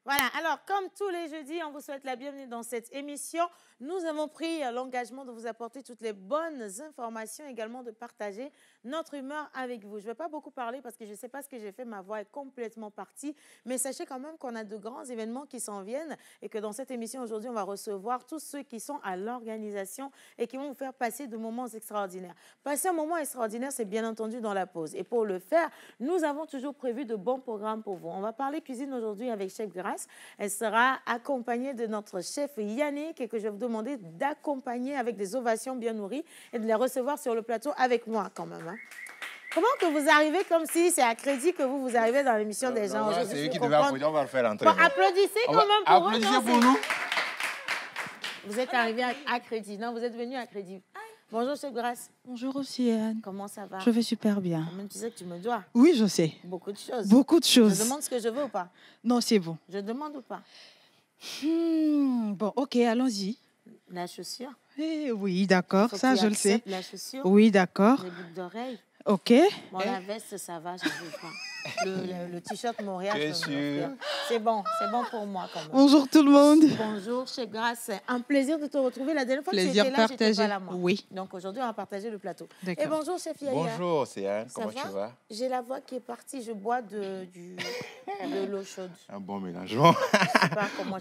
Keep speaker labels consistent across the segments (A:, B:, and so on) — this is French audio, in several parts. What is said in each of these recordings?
A: Voilà, alors comme tous les jeudis, on vous souhaite la bienvenue dans cette émission. Nous avons pris l'engagement de vous apporter toutes les bonnes informations, également de partager notre humeur avec vous. Je ne vais pas beaucoup parler parce que je ne sais pas ce que j'ai fait, ma voix est complètement partie, mais sachez quand même qu'on a de grands événements qui s'en viennent et que dans cette émission aujourd'hui, on va recevoir tous ceux qui sont à l'organisation et qui vont vous faire passer de moments extraordinaires. Passer un moment extraordinaire, c'est bien entendu dans la pause. Et pour le faire, nous avons toujours prévu de bons programmes pour vous. On va parler cuisine aujourd'hui avec Chef Grace. Elle sera accompagnée de notre chef Yannick et que je vais vous demander d'accompagner avec des ovations bien nourries et de les recevoir sur le plateau avec moi quand même. Hein. Comment que vous arrivez comme si c'est à crédit que vous arrivez dans l'émission des gens aujourd'hui?
B: C'est eux qui devaient applaudir, on va le faire l'entrée.
A: Bon, applaudissez quand même pour eux.
B: Applaudissez pour nous.
A: Vous êtes arrivé à crédit. Non, vous êtes venu à crédit. Bonjour, Chef Grace.
C: Bonjour Océane.
A: Comment ça va?
C: Je vais super bien.
A: Même tu sais que tu me dois.
C: Oui, je sais.
A: Beaucoup de choses.
C: Beaucoup de choses.
A: Je demande ce que je veux ou pas?
C: Non, c'est bon.
A: Je demande ou pas?
C: Bon, ok, allons-y.
A: La chaussure.
C: Oui, d'accord, ça je le sais.
A: La chaussure.
C: Oui, d'accord.
A: Les boucles d'oreilles.
C: Ok.
A: Bon, la veste, ça va, je ne veux pas. Le t-shirt Montréal, c'est bon pour moi quand même.
C: Bonjour tout le monde.
A: Bonjour, Chef Grace. C'est un plaisir de te retrouver. La dernière fois que tu étais là, je n'étais pas là, moi.
C: Oui.
A: Donc aujourd'hui, on va partager le plateau.
C: Et
A: bonjour, Chef Yaya.
B: Bonjour, Océane. Comment tu vas?
A: J'ai la voix qui est partie. Je bois de l'eau chaude.
B: Un bon mélangement.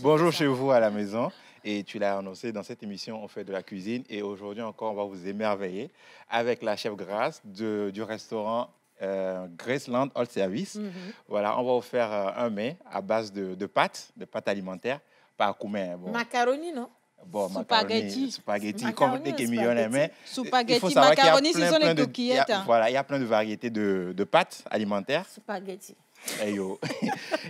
B: Bonjour chez vous à la maison. Et tu l'as annoncé, dans cette émission, on fait de la cuisine. Et aujourd'hui encore, on va vous émerveiller avec la Chef Grace du restaurant Graceland All Service. Voilà, on va vous faire un mets à base de pâtes alimentaires, pas commun. Bon.
A: Macaroni, non?
B: Bon,
C: spaghetti.
B: Spaghetti, comme des millionnaires.
C: Spaghetti, macaroni, ce sont les coquillettes.
B: Voilà, il y a plein de variétés de pâtes alimentaires.
A: Spaghetti.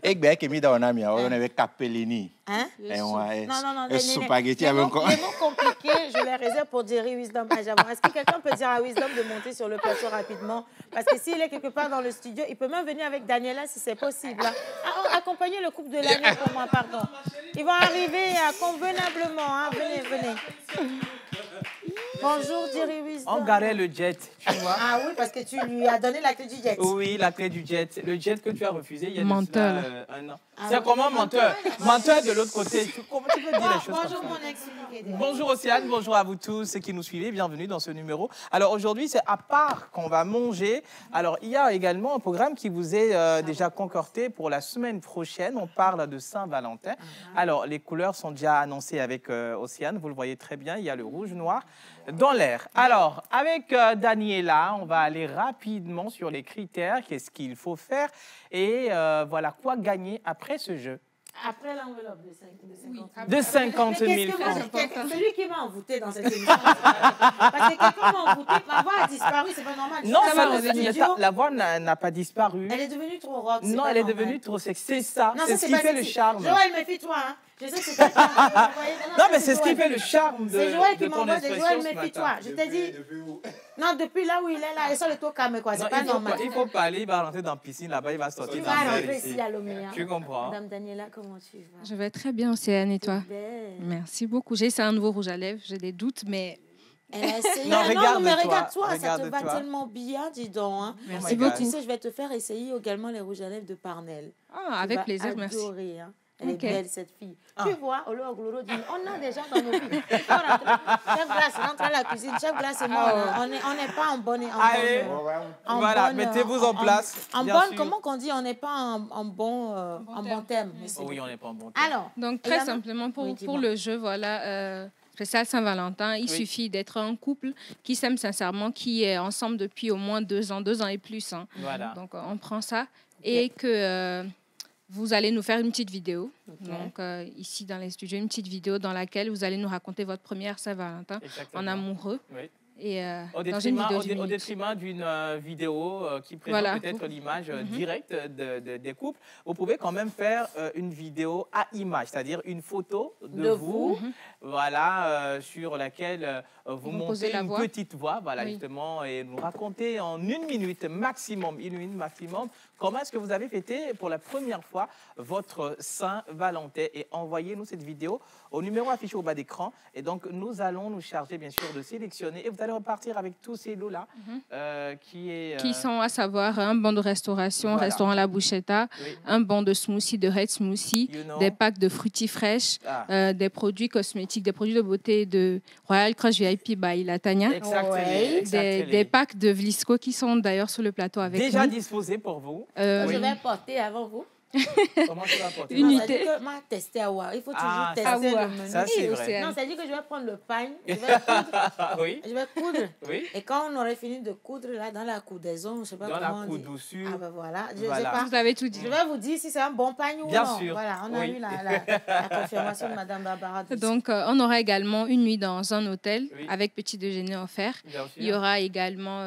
B: Et bien, on avait capellini.
A: Hein?
B: Non. Spaghetti
A: avec encore. Les mots compliqués, je les réserve pour Jerry Wisdom. Est-ce que quelqu'un peut dire à Wisdom de monter sur le plateau rapidement? Parce que s'il est quelque part dans le studio, il peut même venir avec Daniela si c'est possible. Accompagnez le couple de l'année pour moi, pardon. Ils vont arriver convenablement. Hein. Venez. Bonjour, Jerry Wisdom.
D: On garait le jet, tu vois.
A: Ah oui, parce que tu lui as donné la clé du jet.
D: Oui, la clé du jet. Le jet que tu as refusé il y a
C: menteur.
D: un an. C'est comment menteur? Menteur de l'autre côté. Comment tu peux dire les choses
A: bonjour,
D: comme ça?
A: mon ex.
D: Bonjour Océane, bonjour à vous tous ceux qui nous suivez. Bienvenue dans ce numéro. Alors aujourd'hui, c'est à part qu'on va manger. Alors il y a également un programme qui vous est déjà concocté pour la semaine prochaine. On parle de Saint-Valentin. Alors les couleurs sont déjà annoncées avec Océane. Vous le voyez très bien. Il y a le rouge, noir dans l'air. Alors, avec Daniela, on va aller rapidement sur les critères, qu'est-ce qu'il faut faire et voilà quoi gagner après ce jeu.
A: Après l'enveloppe de 50 000 francs.
D: De 50 000 francs.
A: Celui qui m'a envoûté dans cette émission. Parce que quelqu'un m'a envoûté, ma voix a disparu, c'est pas normal.
D: Non, la voix n'a pas disparu.
A: Elle est devenue trop rock.
D: Non, elle est devenue trop sexy. C'est ça, c'est ce qui fait le charme.
A: Joël, méfie-toi, hein. Je sais que c'est toi.
D: Non, mais c'est ce qui fait le charme de ton expression.
A: C'est Joël qui m'envoie des Joël, méfie-toi. Je t'ai dit. Non, depuis là où il est là, il sort le tour calme, quoi. C'est pas normal.
D: Il faut pas aller, il va rentrer dans la piscine, là-bas, il va sortir.
A: Tu vas rentrer ici à Lomé.
D: Tu comprends?
A: Madame Daniela, comment tu vas?
C: Je vais très bien, Océane, et toi? Merci beaucoup. J'ai essayé un nouveau rouge à lèvres, j'ai des doutes, mais...
A: Elle a essayé.
D: Non,
A: mais regarde-toi, ça te va tellement bien, dis donc. Hein.
C: Merci beaucoup.
A: Tu sais, je vais te faire essayer également les rouges à lèvres de Parnell.
C: Ah, avec plaisir, merci.
A: Hein. Elle est belle, cette fille. Tu vois, on a des gens dans nos vies. Chef Glace, rentre à la cuisine. Chef Glace et moi, on n'est pas en bonne...
D: Voilà, mettez-vous en place.
A: En bonne, comment qu'on dit? On n'est pas en bon thème.
D: Oui, on n'est pas en bon thème.
A: Alors,
C: donc, très simplement, pour le jeu, voilà... spécial Saint-Valentin, il suffit d'être un couple qui s'aime sincèrement, qui est ensemble depuis au moins 2 ans et plus. Hein.
D: Voilà.
C: Donc, on prend ça et que vous allez nous faire une petite vidéo. Donc, ici dans les studios, une petite vidéo dans laquelle vous allez nous raconter votre première Saint-Valentin en amoureux. Oui. Et
D: au détriment d'une vidéo qui présente peut-être l'image directe des couples, vous pouvez quand même faire une vidéo à image, c'est-à-dire une photo de vous, voilà, sur laquelle vous montez une petite voix, voilà, justement, et nous raconter en 1 minute maximum, comment est-ce que vous avez fêté pour la première fois votre Saint-Valentin, et envoyez-nous cette vidéo au numéro affiché au bas d'écran. Et donc, nous allons nous charger, bien sûr, de sélectionner. Et vous allez repartir avec tous ces lots-là
C: qui sont, à savoir, un bon de restauration, restaurant La Bouchetta, un bon de smoothie, de Red Smoothie, des packs de fruits fraîches, des produits cosmétiques, des produits de beauté de Royal Crush VIP by La Tania. Des packs de Vlisco qui sont d'ailleurs sur le plateau avec nous.
D: Déjà disposés pour vous.
A: Je vais porter avant vous.
D: Comment tu vas porter?
C: Unité.
A: Tester à Wa. Il faut toujours tester le menu.
D: Ça, c'est vrai.
A: Non, ça dit que je vais prendre le pain, je vais coudre. Et quand on aurait fini de coudre, là, dans la coudaison, je ne sais pas comment on dit. Dans la coudossure. Ah ben voilà. Je sais pas.
C: Vous avez tout dit.
A: Je vais vous dire si c'est un bon pain ou
D: bien
A: non.
D: Sûr.
A: Voilà, on a eu la confirmation de Mme Barbara.
C: Donc, on aura également une nuit dans un hôtel avec petit déjeuner offert. Il y aura également...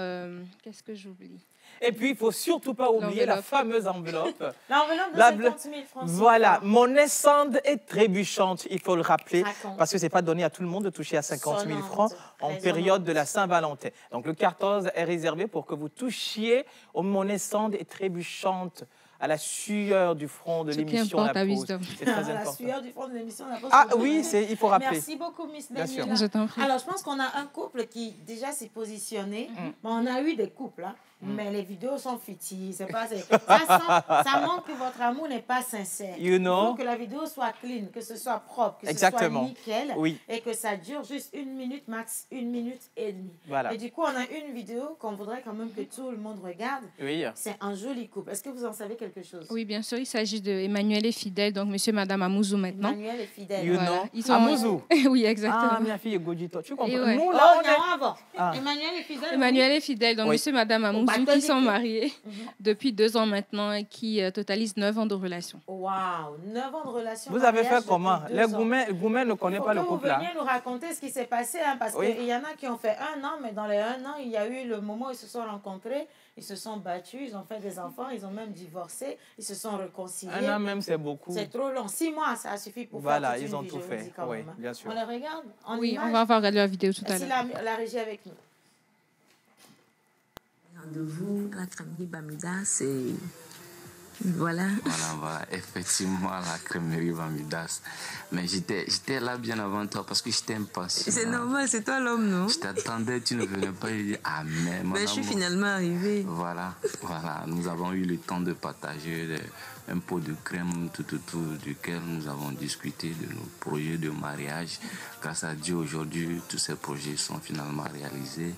C: qu'est-ce que j'oublie?
D: Et puis, il ne faut surtout pas oublier la fameuse enveloppe.
A: L'enveloppe de 50 000 francs.
D: Voilà, monnaie sande et trébuchante, il faut le rappeler, parce que ce n'est pas donné à tout le monde de toucher à 50 000 francs en période de la Saint-Valentin. Donc, le 14 est réservé pour que vous touchiez aux monnaies sandes et trébuchantes, à la sueur du front de l'émission La Pause.
A: C'est très important. La sueur du front de l'émission La Pause.
D: Ah oui, il faut rappeler.
A: Merci beaucoup, Miss Daniela.
C: Bien sûr.
A: Alors, je pense qu'on a un couple qui déjà s'est positionné. On a eu des couples, hein. Mais les vidéos sont futiles. Ça montre que votre amour n'est pas sincère. Il faut que la vidéo soit clean, que ce soit propre, que ce soit nickel, et que ça dure juste 1 minute, max 1 minute et demie. Voilà. Et du coup, on a une vidéo qu'on voudrait quand même que tout le monde regarde. Oui. C'est un joli couple. Est-ce que vous en savez quelque chose?
C: Oui, bien sûr. Il s'agit de Emmanuel et Fidèle, donc monsieur et madame Amouzou maintenant.
A: Emmanuel et Fidèle.
C: Voilà.
D: Ils sont Amouzou.
C: Oui, exactement.
D: Ah, ma fille est Godito. Tu comprends?
A: Nous, là, Emmanuel et Fidèle.
C: Emmanuel et Fidèle, donc monsieur et madame Amouzou qui sont mariés depuis 2 ans maintenant et qui totalisent 9 ans de relation.
A: Waouh, 9 ans de relation.
D: Vous avez fait comment? Les Goumets ne connaissent pas le couple là.
A: Vous veniez nous raconter ce qui s'est passé, hein, parce qu'il y en a qui ont fait 1 an, mais dans les 1 an, il y a eu le moment où ils se sont rencontrés, ils se sont battus, ils ont fait des enfants, ils ont même divorcé, ils se sont réconciliés.
D: 1 an même, c'est beaucoup.
A: C'est trop long. 6 mois, ça a suffi pour
D: faire
A: toute une vie.
D: Voilà, ils ont tout fait. Oui, bien sûr.
A: On les regarde en
C: Oui,
A: image.
C: on va voir la vidéo tout à l'heure.
A: La régie avec nous.
E: Rendez-vous à la crèmerie Bamida, c'est... Voilà, effectivement, la crèmerie Bamidas. Mais j'étais là bien avant toi parce que je t'aime pas.
F: C'est normal, c'est toi l'homme, non?
E: Je t'attendais, tu ne venais pas. Je dis, ah, mais
F: je suis finalement arrivée.
E: Voilà. Nous avons eu le temps de partager un pot de crème tout duquel nous avons discuté de nos projets de mariage. Grâce à Dieu, aujourd'hui, tous ces projets sont finalement réalisés.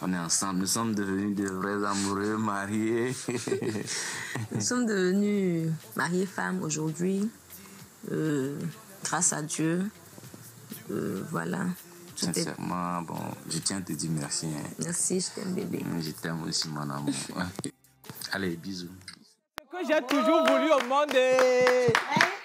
E: On est ensemble, nous sommes devenus de vrais amoureux, mariés.
F: Nous sommes devenus mariés-femmes aujourd'hui, grâce à Dieu. Voilà.
E: Sincèrement, je tiens à te dire merci. Hein.
F: Merci, je t'aime bébé.
E: Je t'aime aussi, mon amour. Allez, bisous.
D: Ce que j'ai toujours voulu au monde.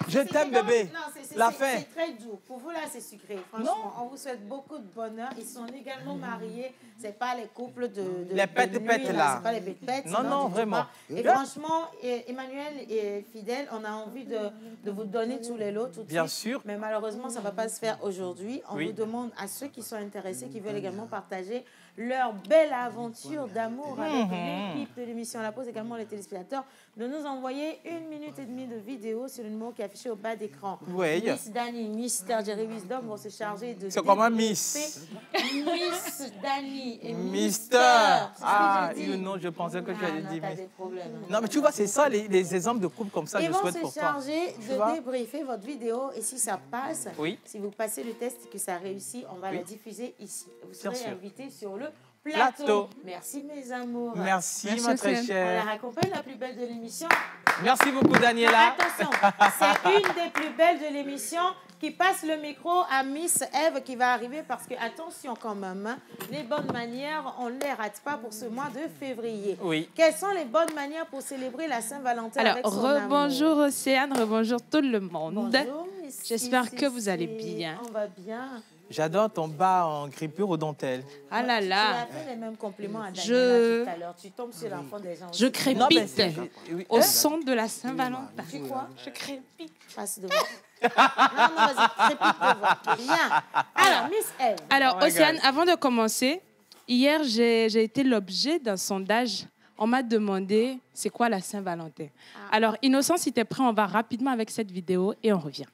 D: Je t'aime, bébé. La fin.
A: C'est très doux. Pour vous, là, c'est sucré. Franchement, on vous souhaite beaucoup de bonheur. Ils sont également mariés. Ce n'est pas les couples de
D: les pètes-pètes, là.
A: Ce n'est pas les pètes-pètes.
D: Non, vraiment.
A: Et franchement, Emmanuel et Fidèle, on a envie de vous donner tous les lots tout de suite.
D: Bien sûr.
A: Mais malheureusement, ça ne va pas se faire aujourd'hui. On vous demande à ceux qui sont intéressés, qui veulent également partager leur belle aventure d'amour avec l'équipe de l'émission La Pause, également les téléspectateurs, de nous envoyer 1 minute et demie de vidéo sur le numéro qui est affiché au bas d'écran.
D: Oui.
A: Miss Dani, Mister Jerry Wisdom vont se charger de...
D: C'est comment Miss
A: Dani et
D: Mister. Ah, non, je pensais que tu allais dire Miss. Non, mais tu vois, c'est ça, les exemples de couples comme ça, je souhaite pour toi.
A: Ils vont se charger de débriefer votre vidéo et si ça passe, si vous passez le test et que ça réussit, on va la diffuser ici. Vous serez invité sur le plateau. Merci mes amours.
D: Merci ma très chère.
A: On la raccompagne, la plus belle de l'émission.
D: Merci beaucoup Daniela.
A: Attention, c'est une des plus belles de l'émission qui passe le micro à Miss Eve qui va arriver parce que, attention quand même, hein, les bonnes manières, on ne les rate pas pour ce mois de février.
D: Oui.
A: Quelles sont les bonnes manières pour célébrer la Saint-Valentin avec son amour?
C: Rebonjour Océane, rebonjour tout le monde.
A: Bonjour,
C: j'espère que vous allez bien.
A: On va bien.
D: J'adore ton bas en grippure aux dentelles.
C: Ah là là.
A: Tu as fait les mêmes compliments à Daniela tout à l'heure. Tu tombes sur l'enfant des gens.
C: Je crépite au son de la Saint-Valentin.
A: Tu quoi?
C: Je crépite.
A: Passe devant. Non, vas-y, crépite devant. Rien. Alors, Miss Eve.
C: Alors, Océane, avant de commencer, hier, j'ai été l'objet d'un sondage. On m'a demandé c'est quoi la Saint-Valentin. Alors, Innocent, si tu es prêt, on va rapidement avec cette vidéo et on revient.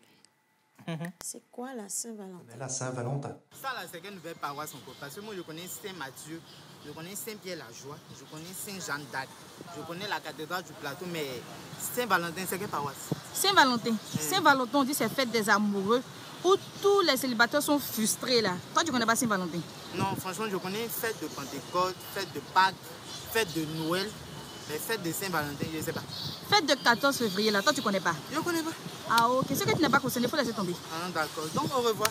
A: C'est quoi la Saint-Valentin?
G: La Saint-Valentin.
H: Ça, là, c'est qu'une nouvelle paroisse encore. Parce que moi, je connais Saint-Mathieu, je connais Saint-Pierre-la-Joie, je connais Saint-Jean d'Arc, je connais la cathédrale du Plateau, mais Saint-Valentin, c'est quelle paroisse?
I: Saint-Valentin. Saint-Valentin, on dit c'est fête des amoureux, où tous les célibataires sont frustrés, là. Toi, tu connais pas Saint-Valentin?
H: Non, franchement, je connais fête de Pentecôte, fête de Pâques, fête de Noël. Mais fête de Saint-Valentin, je ne sais pas.
I: Fête de 14 février, là, toi, tu ne connais pas?
H: Je ne connais pas.
I: Ah, ok. Ce que tu n'as pas concerné, il faut laisser tomber.
H: Ah, d'accord. Donc, au revoir.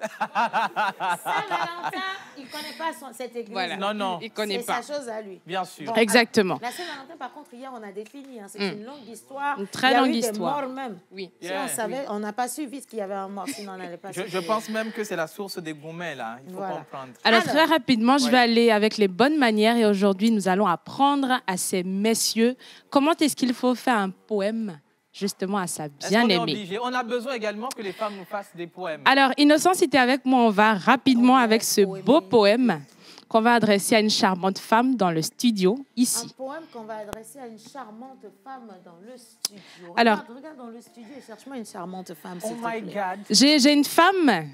A: Saint-Valentin, il ne connaît pas cette église.
C: Voilà.
D: Non.
C: Il ne connaît pas.
A: C'est sa chose à lui.
D: Bien sûr.
A: Donc,
C: exactement.
A: La Saint-Valentin, par contre, hier, on a défini. Hein, c'est une longue histoire.
C: Une très longue histoire.
A: Il y a eu des morts même.
C: Oui.
A: Si on savait, on n'a pas su vite qu'il y avait un mort, sinon on n'allait pas
D: Je pense même que c'est la source des gourmets, là. Il faut comprendre.
C: Alors, très rapidement, je vais aller avec les bonnes manières. Et aujourd'hui, nous allons apprendre à ces messieurs comment est-ce qu'il faut faire un poème justement à sa bien-aimée.
D: On a besoin également que les femmes nous fassent des poèmes.
C: Alors, Innocent, si tu es avec moi, on va rapidement avec ce beau poème qu'on va adresser à une charmante femme dans le studio, ici.
A: Un poème qu'on va adresser à une charmante femme dans le studio.
C: Alors,
A: regarde dans le studio et cherche-moi une charmante femme,
D: Oh my God.
C: J'ai une femme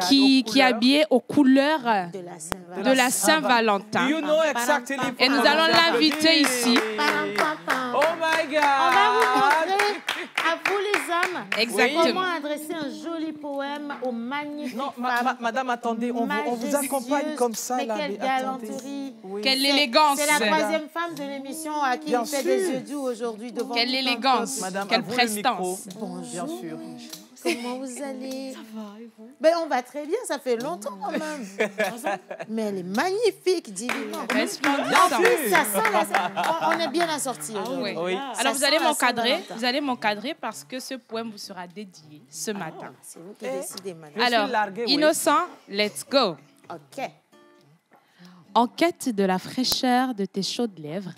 C: qui est habillée aux couleurs de la Saint-Valentin.
D: Do you know exactly
C: et nous allons l'inviter ici.
D: Oh my God.
A: On va vous montrer, à vous les hommes,
C: Exactement.
A: comment adresser un joli poème aux magnifiques femmes.
D: Madame, attendez, on vous accompagne comme ça.
A: Mais
D: là,
A: quelle galanterie.
C: Oui. Quelle élégance.
A: C'est la troisième femme de l'émission à qui il fait des yeux doux aujourd'hui devant.
C: Quelle élégance.
D: Madame,
C: quelle prestance.
A: Bonjour.
D: Bien sûr.
A: Comment vous allez? Ça va, et vous? Ben, on va très bien, ça fait longtemps quand même. Mais elle est magnifique, divinement. En plus, ça sent on est bien assortis aujourd'hui.
C: Oui. Alors, vous allez m'encadrer parce que ce poème vous sera dédié ce matin.
A: C'est vous qui décidez, madame.
C: Alors, Innocent, let's go.
A: OK.
C: En quête de la fraîcheur de tes chaudes lèvres,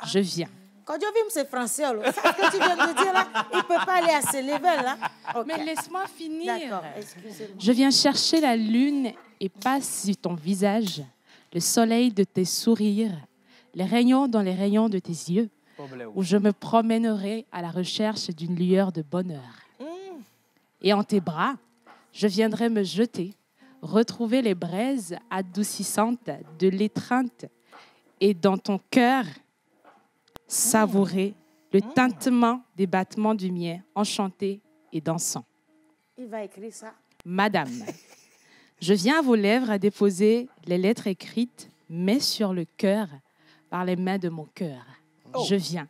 C: je viens.
A: Quand je vis, c'est français. Ça, ce que tu viens de dire là, il ne peut pas aller à ce level là. Okay.
C: Mais laisse-moi finir.
A: D'accord, excusez-moi.
C: Je viens chercher la lune et passe sur ton visage, le soleil de tes sourires, les rayons dans les rayons de tes yeux, où je me promènerai à la recherche d'une lueur de bonheur. Et en tes bras, je viendrai me jeter, retrouver les braises adoucissantes de l'étreinte et dans ton cœur, savourer le tintement des battements du mien, enchanté et dansant.
A: Il va écrire ça.
C: Madame, je viens à vos lèvres à déposer les lettres écrites, mais sur le cœur, par les mains de mon cœur. Je viens.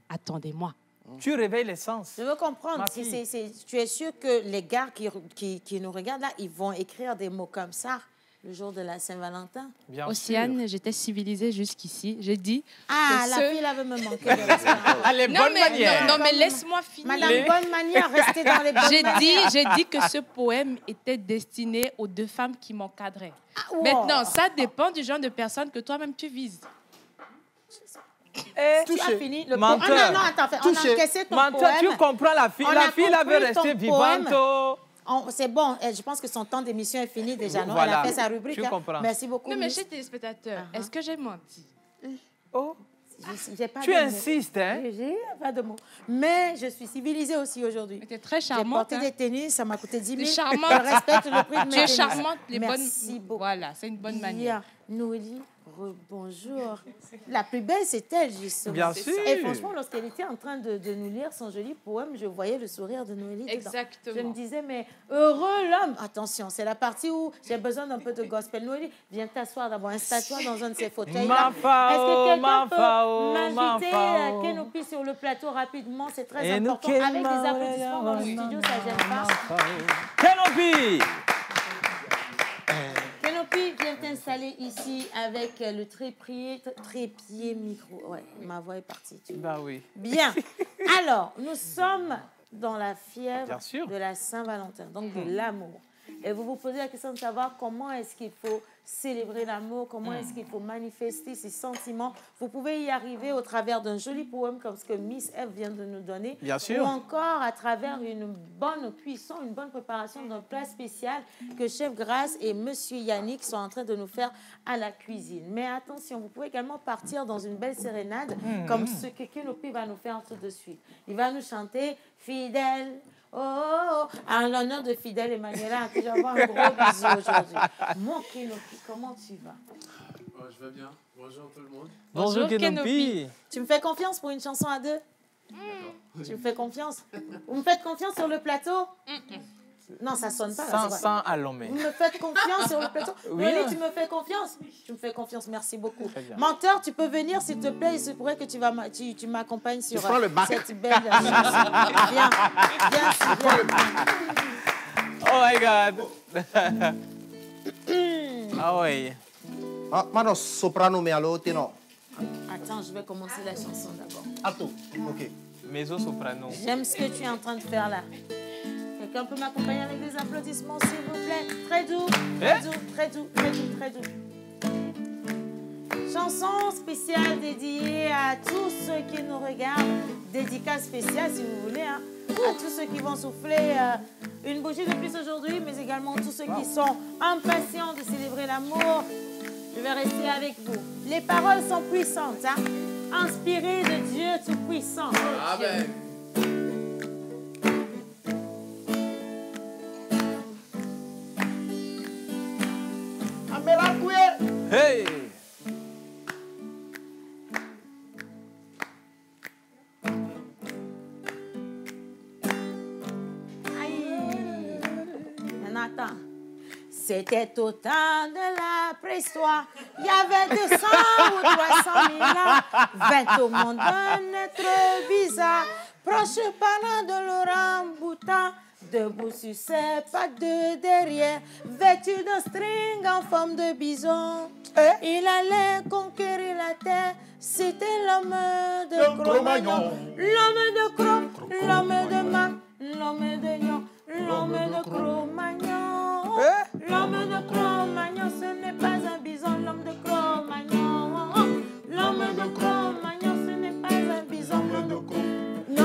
C: Attendez-moi.
D: Tu réveilles les sens.
A: Je veux comprendre. Tu es sûr que les gars qui nous regardent là, ils vont écrire des mots comme ça le jour de la Saint-Valentin.
G: Océane, j'étais civilisée jusqu'ici. J'ai dit...
A: Ah, la fille, elle veut me manquer de respect.
D: Les bonnes manières.
G: Non, mais laisse-moi finir.
A: Madame, bonne manière, restez dans les bonnes manières.
G: J'ai dit que ce poème était destiné aux 2 femmes qui m'encadraient.
A: Wow.
G: Maintenant, ça dépend du genre de personne que toi-même tu vises.
A: Tu as fini le poème.
D: Menteur.
A: Non, attends, on a encaissé ton
D: Menteur,
A: poème.
D: tu comprends la fille. La fille, elle veut rester vivante.
A: C'est bon, je pense que son temps d'émission est fini déjà, non?
D: Voilà.
A: Elle a fait sa rubrique.
D: Tu comprends.
A: Merci beaucoup.
G: Non, mais chez téléspectateurs, est-ce que j'ai menti?
D: Oh.
A: Pas
D: Tu insistes, hein?
A: J'ai pas de mots. Mais je suis civilisée aussi aujourd'hui.
G: Tu es très charmante.
A: J'ai porté des tennis, ça m'a coûté 10 000.
G: Tu es charmante.
A: Je respecte le prix de mes
G: Tu es
A: tennis.
G: charmante.
A: Merci beaucoup.
G: Voilà, c'est une bonne manière.
A: Noélie, bonjour. La plus belle, c'est elle, justement.
D: Bien sûr.
A: Et franchement, lorsqu'elle était en train de nous lire son joli poème, je voyais le sourire de Noélie dedans.
G: Exactement.
A: Je me disais, mais heureux l'homme. Attention, c'est la partie où j'ai besoin d'un peu de gospel. Noélie, viens t'asseoir d'abord, installe-toi dans un de ces fauteuils. Est-ce que quelqu'un peut m'inviter Kenopi sur le plateau rapidement? C'est très important. Avec des applaudissements dans le studio, ça gêne pas.
D: Kenopi!
A: Kenopi, viens t'installer ici avec le trépied micro. Ouais, ma voix est partie.
D: Bah oui.
A: Bien. Alors, nous sommes dans la fièvre
D: Bien sûr.
A: de la Saint-Valentin, donc de l'amour. Et vous vous posez la question de savoir comment est-ce qu'il faut célébrer l'amour, comment est-ce qu'il faut manifester ses sentiments. Vous pouvez y arriver au travers d'un joli poème comme ce que Miss F vient de nous donner.
D: Bien sûr.
A: Ou encore à travers une bonne cuisson, une bonne préparation d'un plat spécial que Chef Grace et Monsieur Yannick sont en train de nous faire à la cuisine. Mais attention, vous pouvez également partir dans une belle sérénade comme ce que Kenopi va nous faire tout de suite. Il va nous chanter « Fidèle ». Oh, oh, oh, en l'honneur de Fidèle Emmanuela, que j'envoie un gros bisou aujourd'hui. Mon Kenopi, comment tu vas?
J: Je vais bien. Bonjour tout le monde.
D: Bonjour Kenopi.
A: Tu me fais confiance pour une chanson à 2? Tu me fais confiance? Vous me faites confiance sur le plateau? Non, ça sonne pas.
D: Sans Alomé.
A: Vous me faites confiance sur le plateau?
D: Oui.
A: Tu me fais confiance? Tu me fais confiance, merci beaucoup. Menteur, tu peux venir, s'il te plaît. Il se pourrait que tu m'accompagnes sur cette belle chanson. Viens.
D: Oh my God. Ah oui.
K: Mano soprano me allo no.
A: Attends, je vais commencer la chanson d'abord.
K: Alto. Ok.
D: Mezzo soprano.
A: J'aime ce que tu es en train de faire là. Quelqu'un peut m'accompagner avec des applaudissements, s'il vous plaît? Très doux, très doux. Chanson spéciale dédiée à tous ceux qui nous regardent. Dédicace spéciale, si vous voulez, hein, à tous ceux qui vont souffler une bougie de plus aujourd'hui, mais également tous ceux qui sont impatients de célébrer l'amour. Je vais rester avec vous. Les paroles sont puissantes, hein? Inspirées de Dieu Tout-Puissant.
J: Amen.
D: Hey!
A: Attends. C'était au temps de la préhistoire. Il y avait 200 ou 300 000 ans. 20 au monde d'un être bizarre. Proche parlant de l'orang-boutan. Debout sur ses pattes de derrière. Vêtu d'un string en forme de bison. Il allait conquérir la terre. C'était l'homme de Cro-Magnon. L'homme de Cro, l'homme de Ma, l'homme de Nyon, l'homme de Cro-Magnon. L'homme de Cro-Magnon, ce n'est pas un bison. L'homme de Cro-Magnon. L'homme de Cro-Magnon, ce n'est pas un bison. L'homme de Cro-Magnon.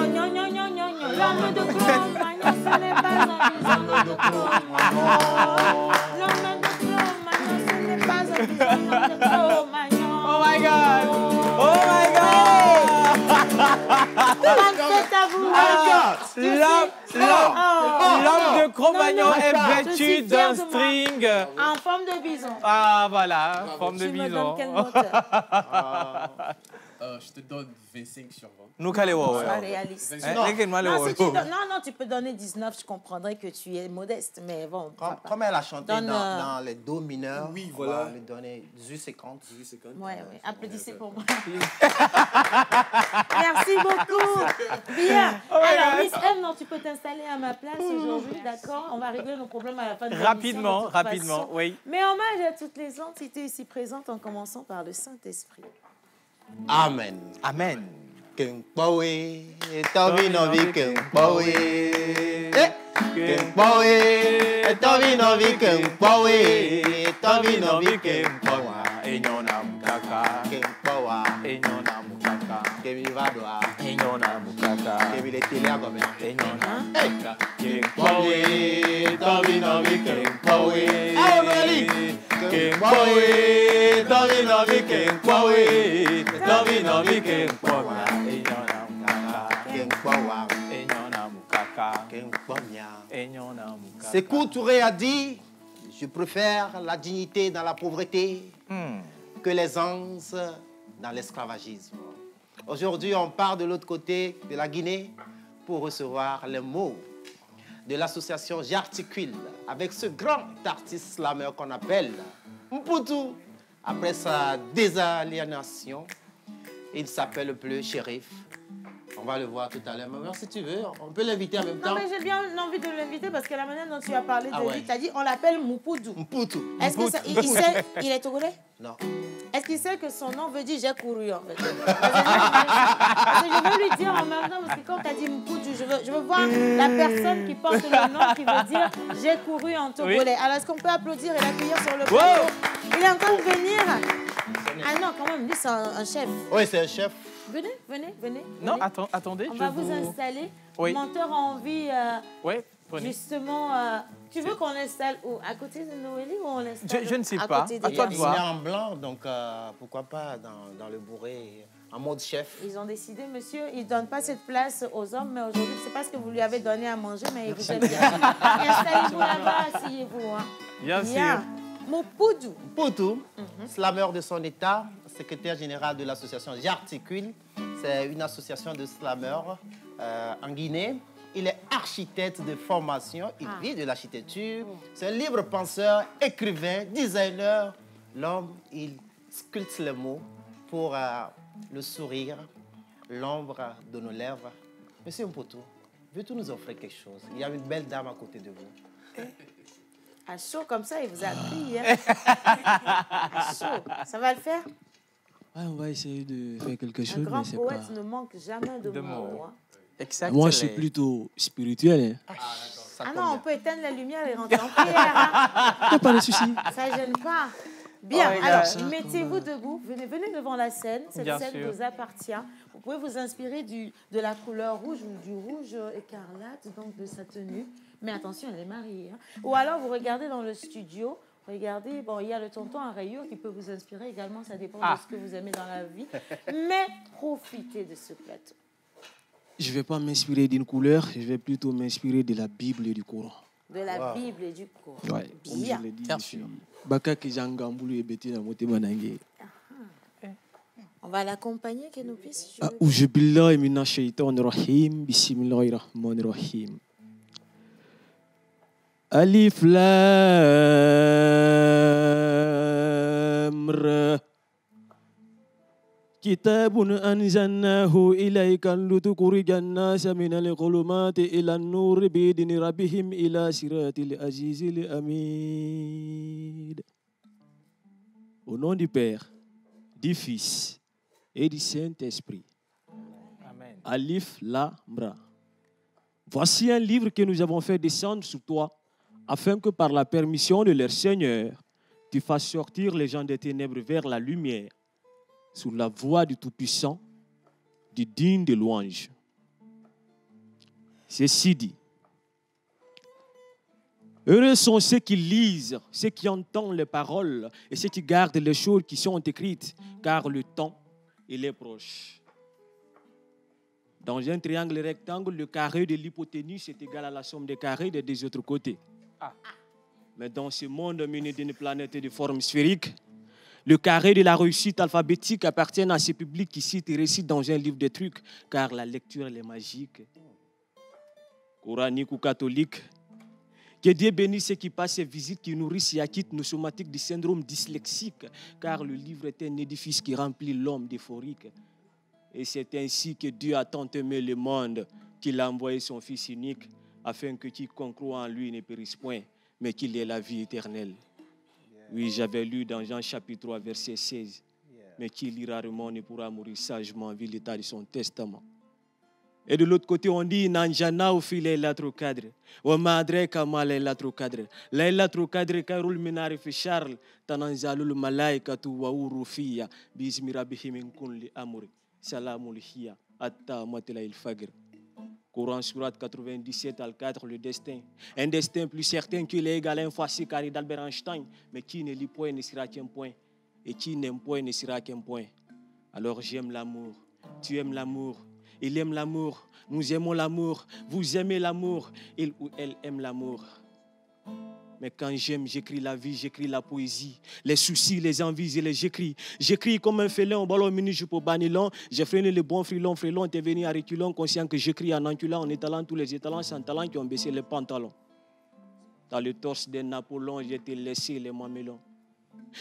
A: L'homme de Cro-Magnon, ce n'est pas un bison. L'homme de Cro-Magnon. L'homme de Cro-Magnon, ce n'est pas un bison. L'homme de Cro-Magnon.
D: Oh my God! Oh my God! L'homme de Cro-Magnon est vêtu d'un string.
A: En forme de bison.
D: Ah voilà, en forme de bison.
A: Me donnes quel moteur?
J: Je te donne 25 sur 20.
D: Nous,
A: Sois réaliste. Non, tu peux donner 19, je comprendrais que tu es modeste, mais bon.
K: Comme elle a chanté dans les do mineurs,
J: oui,
K: on va lui donner 18,50.
A: Oui, applaudissez pour moi. Merci beaucoup. Bien. Alors, Miss M, non, tu peux t'installer à ma place aujourd'hui, d'accord? On va régler nos problèmes à la fin de l'émission.
D: Rapidement, oui.
A: Mais hommage à toutes les entités ici présentes, en commençant par le Saint-Esprit.
K: Amen.
D: Amen.
K: Kengpawe, Tovinovi Kengpawe. Kengpawe, Tovinovi Kengpawe. Tovinovi Kengpawa.
D: Enyona mukaka.
K: Kengpawa.
D: Enyona mukaka.
K: Kevivadwa.
D: Enyona mukaka.
K: Keviletelia gobe.
D: Enyona.
K: Kengpawe, Tovinovi Kengpawe.
D: Kengpawe, Tovinovi Kengpawe. Tovinovi Kengpawa. Enyona mukaka. Enyona mukaka.
K: Sékou Touré a dit, je préfère la dignité dans la pauvreté que les anses dans l'esclavagisme. Aujourd'hui, on part de l'autre côté de la Guinée pour recevoir les mots de l'association J'articule avec ce grand artiste slameur qu'on appelle Mpoutou. Après sa désaliénation, il s'appelle plus Shérif. On va le voir tout à l'heure. Mais si tu veux, on peut l'inviter en même temps.
A: Non, mais j'ai bien envie de l'inviter parce que la manière dont tu as parlé de lui, tu as dit on l'appelle Mpoutou.
K: Mpoutou.
A: Est-ce que il sait, il est togolais?
K: Non.
A: Est-ce qu'il sait que son nom veut dire j'ai couru en fait? Parce que je veux lui dire en même temps, parce que quand tu as dit Mpoutou, je veux voir la personne qui porte le nom qui veut dire j'ai couru en togolais. Oui. Alors est-ce qu'on peut applaudir et l'accueillir sur le plateau? Il est en train de venir. Ah non, quand même, lui c'est un chef.
K: Oui, c'est un chef.
A: Venez.
D: Non, attendez.
A: On va vous installer.
D: Oui.
A: Menteur a envie,
D: prenez.
A: Justement, tu veux qu'on l'installe où? À côté de Noélie ou on l'installe
D: je ne sais pas.
K: À toi de voir. Il est en blanc, donc pourquoi pas dans le bourré, en mode chef.
A: Ils ont décidé, monsieur, ils ne donnent pas cette place aux hommes, mais aujourd'hui, c'est pas ce que vous lui avez donné à manger, mais il vous aime bien. Installez-vous là-bas, asseyez-vous. Hein.
K: Bien sûr.
A: Mpoutou.
K: Mpoutou, slameur de son état, secrétaire général de l'association J'articule. C'est une association de slameurs en Guinée. Il est architecte de formation, il vit de l'architecture. C'est un libre penseur, écrivain, designer. L'homme, il sculpte les mots pour le sourire, l'ombre de nos lèvres. Monsieur Mpoutou, veux-tu nous offrir quelque chose? Il y a une belle dame à côté de vous.
A: À chaud comme ça, il vous a pris. Hein? À chaud. Ça va le faire?
L: Ouais, on va essayer de faire quelque chose.
A: Un grand poète ne manque jamais de mots. Hein?
L: Exactement. Moi, je suis plutôt spirituel. Hein.
A: Ah non, on peut éteindre la lumière et rentrer en prière. Hein?
L: Pas de souci.
A: Ça ne gêne pas. Bien, alors, mettez-vous debout. Venez devant la scène. Cette scène vous appartient. Vous pouvez vous inspirer de la couleur rouge ou du rouge écarlate, donc de sa tenue. Mais attention, elle est mariée. Hein? Ou alors, vous regardez dans le studio. Regardez, bon, il y a le tonton à rayures qui peut vous inspirer également. Ça dépend de ce que vous aimez dans la vie. Mais profitez de ce plateau.
L: Je ne vais pas m'inspirer d'une couleur. Je vais plutôt m'inspirer de la Bible et du Coran.
A: De la Bible et du Coran.
L: Oui,
A: bien.
L: Bien sûr.
A: On va l'accompagner, que nous puissions.
L: A'udhu billahi minash shaitanir rahim. Bismillahir rahmanir rahim. Alif Lam Ra. Kitabun anzalnahu ilayka litukhrijan nasa minal dhulumati ilan nur bi'idni rabbihim ila siratil azizil hamid. Au nom du Père, du Fils et du Saint-Esprit.
D: Amen.
L: Alif Lam Ra. Voici un livre que nous avons fait descendre sur toi, afin que par la permission de leur Seigneur, tu fasses sortir les gens des ténèbres vers la lumière, sous la voix du Tout-Puissant, du digne de louange. Ceci dit, heureux sont ceux qui lisent, ceux qui entendent les paroles et ceux qui gardent les choses qui sont écrites, car le temps, il est proche. Dans un triangle rectangle, le carré de l'hypoténuse est égal à la somme des carrés des deux autres côtés. Mais dans ce monde muni d'une planète de forme sphérique, Le carré de la réussite alphabétique appartient à ces publics qui citent et récitent dans un livre des trucs, car la lecture, elle est magique. Coranique ou catholique, que Dieu bénisse ceux qui passent ces visites, qui nourrissent et acquittent nos somatiques du syndrome dyslexique, car le livre est un édifice qui remplit l'homme d'euphorique. Et c'est ainsi que Dieu a tant aimé le monde qu'il a envoyé son Fils unique, afin que quiconque croit en lui ne périsse point, mais qu'il ait la vie éternelle. Oui, j'avais lu dans Jean chapitre 3, verset 16. Mais qui lit rarement ne pourra mourir sagement vu l'état de son testament. Et de l'autre côté, on dit Nanjana ou fi laylatul qadr wa ma adraka ma laylatul qadr. Laylatul qadr khairul min alfi shahr tanzalul malaikatu wa rufiya bi ismi rabbihim min kulli amr. Salamul hiya hatta matla'il fajr. Coran surat 97 al 4, le destin. Un destin plus certain que les égal facile carré d'Albert Einstein. Mais qui ne lit point ne sera qu'un point. Et qui n'aime point ne sera qu'un point. Alors j'aime l'amour. Tu aimes l'amour. Il aime l'amour. Nous aimons l'amour. Vous aimez l'amour. Il ou elle aime l'amour. Mais quand j'aime, j'écris la vie, j'écris la poésie. Les soucis, les envies, et les j'écris. J'écris comme un félin au ballon mini pour banilon. J'ai freiné le bon frilon, t'es venu à reculons, conscient que j'écris en enculant, en étalant tous les étalons sans talent qui ont baissé les pantalons. Dans le torse d'un Napoléon, j'ai été laissé les mamelons.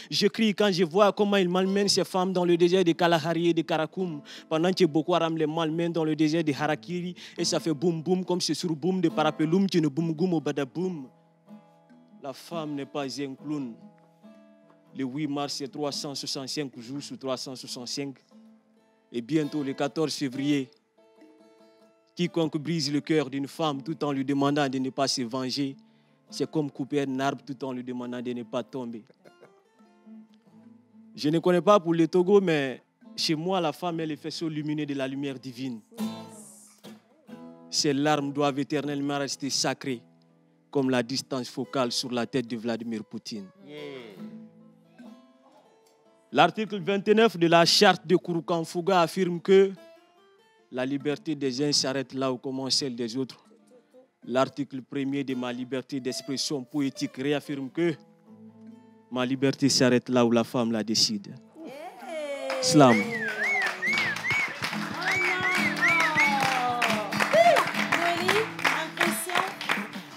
L: J'écris quand je vois comment ils malmènent ces femmes dans le désert de Kalahari et de Karakoum, pendant que Boko Haram les malmène dans le désert de Harakiri, et ça fait boum boum comme ce sur boum de Parapeloum, tu ne boum goum au badaboum. La femme n'est pas un clown. Le 8 mars, c'est 365 jours sur 365. Et bientôt, le 14 février, quiconque brise le cœur d'une femme tout en lui demandant de ne pas se venger, c'est comme couper un arbre tout en lui demandant de ne pas tomber. Je ne connais pas pour le Togo, mais chez moi, la femme est le faisceau lumineux de la lumière divine. Ces larmes doivent éternellement rester sacrées, comme la distance focale sur la tête de Vladimir Poutine. L'article 29 de la charte de Kouroukan-Fouga affirme que la liberté des uns s'arrête là où commence celle des autres. L'article 1er de ma liberté d'expression poétique réaffirme que ma liberté s'arrête là où la femme la décide. Slam.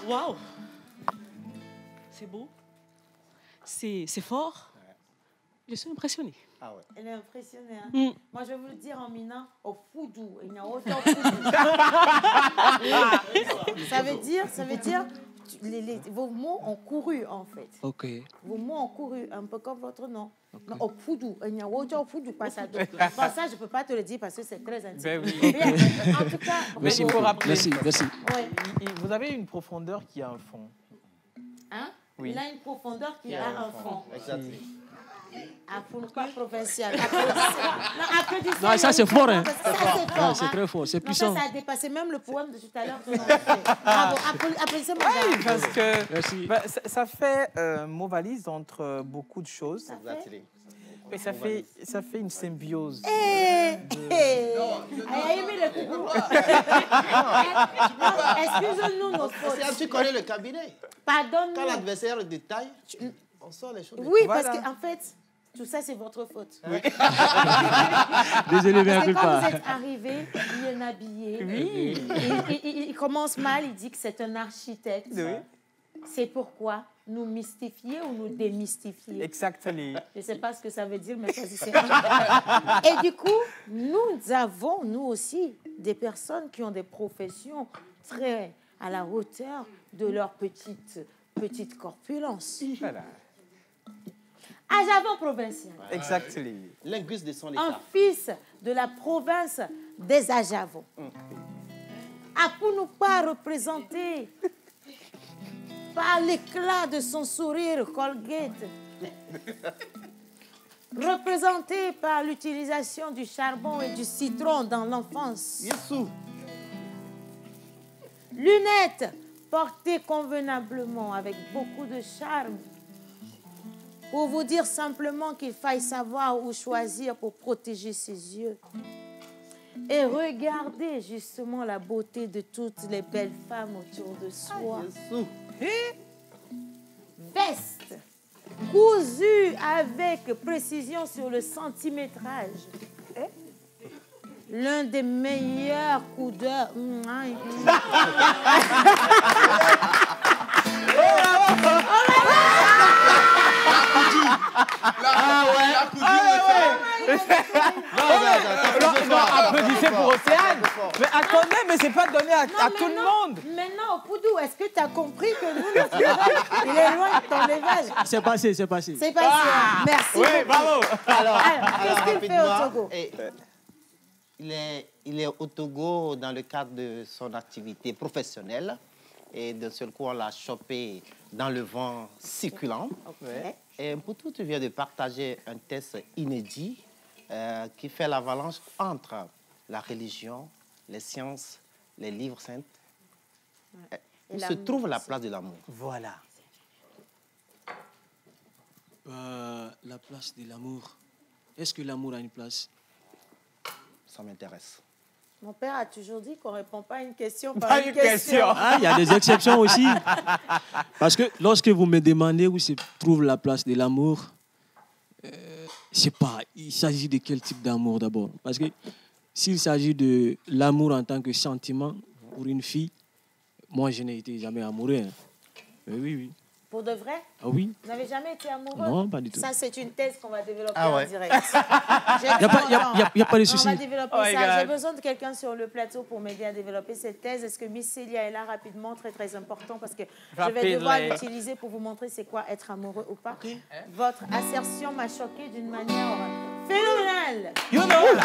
M: Waouh, c'est beau, c'est fort. Je suis impressionnée.
A: Ah ouais. Elle est impressionnée. Hein? Moi, je vais vous le dire en minant au foudou. Il n'y a aucun foudou. Ça veut dire vos mots ont couru, en fait.
L: Ok.
A: Vos mots ont couru, un peu comme votre nom. Okay. Au foudou. Il n'y a aucun foudou. Pas ça. Bon, ça, je ne peux pas te le dire parce que c'est très intime.
D: Ben oui.
A: En tout cas,
L: merci beaucoup. Merci.
A: Ouais.
D: Vous avez une profondeur qui a un fond.
A: Hein?
D: Oui.
A: Il a une profondeur qui a un fond.
K: Exactement.
A: Pas provincial.
L: Non, ça c'est fort. Hein?
A: C'est
L: très fort, c'est puissant.
A: Ça a dépassé même le poème de tout à l'heure. Bravo, applaudissez-moi.
D: Oui, parce que ça fait mot valise entre beaucoup de choses. Et ça fait une symbiose.
A: Excusez-nous nos fautes.
K: Tu connais le cabinet.
A: Pardonne-nous.
K: Quand l'adversaire détaille, on sort les choses.
A: Oui, parce qu'en fait, tout ça, c'est votre faute.
L: Oui. Désolé, mais
A: quand vous êtes arrivé, bien habillé,
D: oui.
A: Il commence mal, il dit que c'est un architecte.
D: Oui.
A: C'est pourquoi nous mystifier ou nous démystifier.
D: Exactement.
A: Je ne sais pas ce que ça veut dire, mais choisissez. Et du coup, nous avons, nous aussi, des personnes qui ont des professions très à la hauteur de leur petite corpulence.
D: Voilà.
A: Ajavon provincial.
D: Exactement.
K: Linguiste de son état.
A: Un fils de la province des Ajavons. A pour nous pas représenter par l'éclat de son sourire Colgate, représenté par l'utilisation du charbon et du citron dans l'enfance. Lunettes portées convenablement avec beaucoup de charme, pour vous dire simplement qu'il faille savoir où choisir pour protéger ses yeux. Et regardez justement la beauté de toutes les belles femmes autour de soi. Veste cousu avec précision sur le centimétrage. L'un des meilleurs coudeurs.
D: Applaudissez pour Océane. Mais attendez, mais c'est pas donné à tout le monde.
A: Maintenant, Poudou, est-ce que tu as compris que nous, notre élevage, il est loin de ton élevage?
L: C'est passé, c'est passé.
A: C'est passé. Merci.
D: Oui, bravo.
K: Alors,
A: qu'est-ce qu'il fait au Togo?
K: Il est au Togo dans le cadre de son activité professionnelle. Et d'un seul coup, on l'a chopé dans le vent circulant.
A: Okay.
K: Et Mpoutou, tu viens de partager un test inédit qui fait l'avalanche entre la religion, les sciences, les livres saints. Où se trouve la place de l'amour?
D: Voilà.
L: La place de l'amour. Est-ce que l'amour a une place?
K: Ça m'intéresse.
A: Mon père a toujours dit qu'on ne répond pas à une question par une question.
L: Ah, il y a des exceptions aussi. Parce que lorsque vous me demandez où se trouve la place de l'amour, je ne sais pas, il s'agit de quel type d'amour d'abord. Parce que s'il s'agit de l'amour en tant que sentiment pour une fille, moi, je n'ai été jamais amoureux. Oui, oui.
A: Pour de vrai?
L: Ah oui.
A: Vous n'avez jamais été amoureux?
L: Non, pas du tout.
A: Ça, c'est une thèse qu'on va développer en direct.
L: Il n'y a pas de souci.
A: On va développer ça. J'ai besoin de quelqu'un sur le plateau pour m'aider à développer cette thèse. Est-ce que Miss Célia est là rapidement? Très, très important parce que je vais devoir l'utiliser pour vous montrer c'est quoi être amoureux ou pas. Votre assertion m'a choquée d'une manière phénoménale.
D: You know.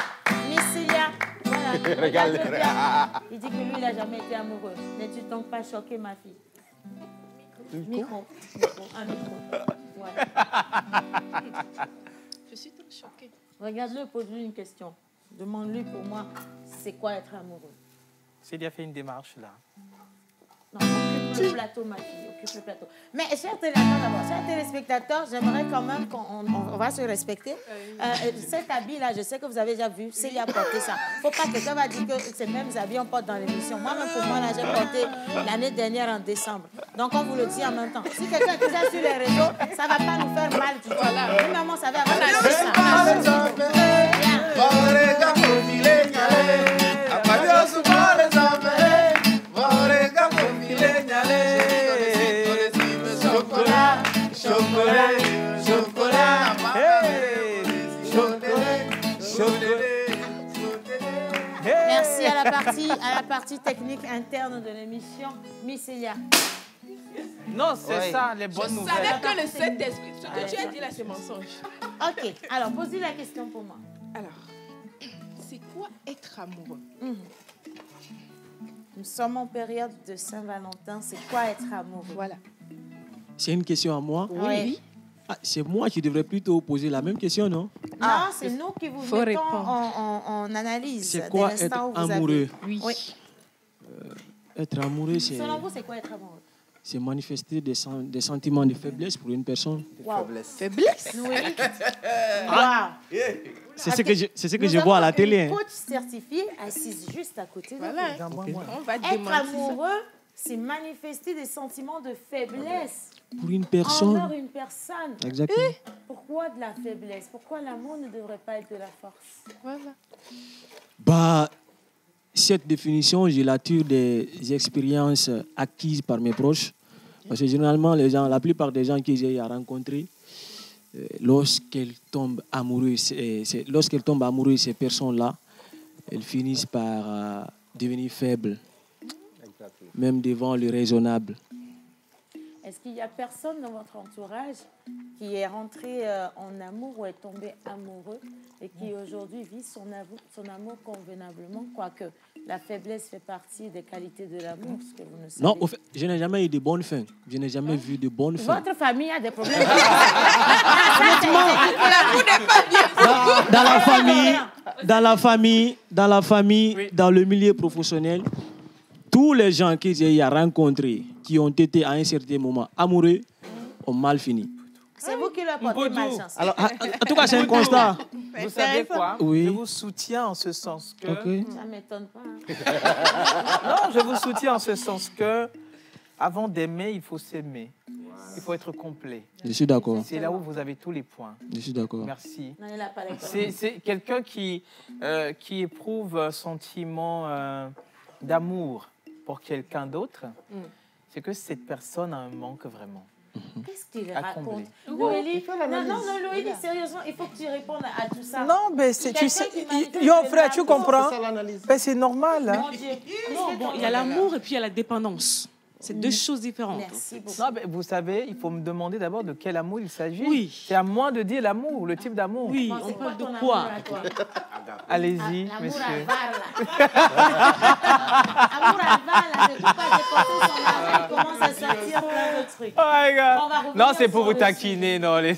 A: Miss Célia, voilà. Regarde bien. Il dit que lui, il n'a jamais été amoureux. N'es-tu donc pas choquée, ma fille? Micro. Un micro. Ouais.
G: Je suis trop choquée.
A: Regarde-le, pose-lui une question. Demande-lui pour moi, c'est quoi être amoureux?
D: Célia fait une démarche là.
A: Non, occupe le plateau, ma fille, occupe le plateau. Mais chers téléspectateurs, j'aimerais quand même qu'on va se respecter. Cet habit-là, je sais que vous avez déjà vu, Célia a porté ça. Il ne faut pas que quelqu'un va dire que ces mêmes habits on porte dans l'émission. Moi-même, pour moi, là, j'ai porté l'année dernière en décembre. Donc, on vous le dit en même temps. Si quelqu'un est déjà sur les réseaux, ça ne va pas nous faire mal, tu vois. Oui, maman, ça va avoir Merci à la partie technique interne de l'émission, Miss Célia.
D: Non, c'est ça, les bonnes nouvelles.
G: Je savais que le Saint-Esprit, ce que tu as dit là, c'est mensonge.
A: Ok, alors posez la question pour moi.
G: Alors, c'est quoi être amoureux?
A: Nous sommes en période de Saint-Valentin. C'est quoi être amoureux?
G: Voilà.
L: C'est une question à moi?
A: Oui.
L: Ah, c'est moi qui devrais plutôt poser la même question, non?
A: Non, c'est nous qui vous mettons en analyse.
L: C'est quoi être amoureux?
A: Oui.
L: Être amoureux, c'est...
A: Selon vous, c'est quoi être amoureux?
L: C'est manifester des sentiments de faiblesse pour une personne.
A: Wow. Faiblesse? Oui.
L: Ah. C'est ce que je vois à la télé.
A: Coach certifié assise juste à côté de
G: vous.
L: Okay.
G: On va
A: être amoureux, c'est manifester des sentiments de faiblesse.
L: Pour une personne.
A: Envers une personne.
L: Exactement.
A: Pourquoi de la faiblesse? Pourquoi l'amour ne devrait pas être de la force?
G: Voilà.
L: Bah, cette définition, je la tire des expériences acquises par mes proches. Parce que généralement, la plupart des gens que j'ai rencontrés, lorsqu'elles tombent amoureuses, ces personnes-là, elles finissent par devenir faibles, même devant le raisonnable.
A: Est-ce qu'il y a personne dans votre entourage qui est rentré en amour ou est tombé amoureux et qui aujourd'hui vit son amour convenablement, quoique la faiblesse fait partie des qualités de l'amour, ce que vous ne savez.
L: Non, au fait, je n'ai jamais eu de bonnes fins. Je n'ai jamais vu de bonnes fins.
A: Votre famille a des problèmes.
G: L'amour n'est pas bien.
L: Dans la famille, dans le milieu professionnel, tous les gens que j'ai rencontrés, qui ont été à un certain moment amoureux, ont mal fini.
A: C'est vous qui leur portez malchance.
L: Alors, en tout cas, c'est un constat.
D: Vous savez quoi?
L: Oui.
D: Je vous soutiens en ce sens que...
L: Okay.
A: Ça ne m'étonne pas.
D: Non, je vous soutiens en ce sens que, avant d'aimer, il faut s'aimer. il faut être complet.
L: Je suis d'accord.
D: C'est là où vous avez tous les points.
L: Je suis d'accord.
D: Merci.
A: Non, il n'a pas les
D: C'est quelqu'un qui éprouve un sentiment d'amour pour quelqu'un d'autre. C'est que cette personne a un manque vraiment.
A: Qu'est-ce qu'il raconte? Noélie, non, Noélie, sérieusement, il faut que tu répondes à tout ça.
D: Non, mais tu sais, frère, tu comprends? C'est normal. Hein?
M: Non, bon, il y a l'amour et puis il y a la dépendance. C'est deux choses différentes.
A: Merci beaucoup.
D: Non, mais vous savez, il faut me demander d'abord de quel amour il s'agit.
M: Oui.
D: C'est à moi de dire l'amour, le type d'amour.
M: Oui, on parle de quoi?
D: Allez-y, monsieur.
A: Amour aval, je ne peux pas dépenser son argent, il commence à sortir plein de trucs.
D: Oh my God. Non, c'est pour vous taquiner, non.
A: Mais non,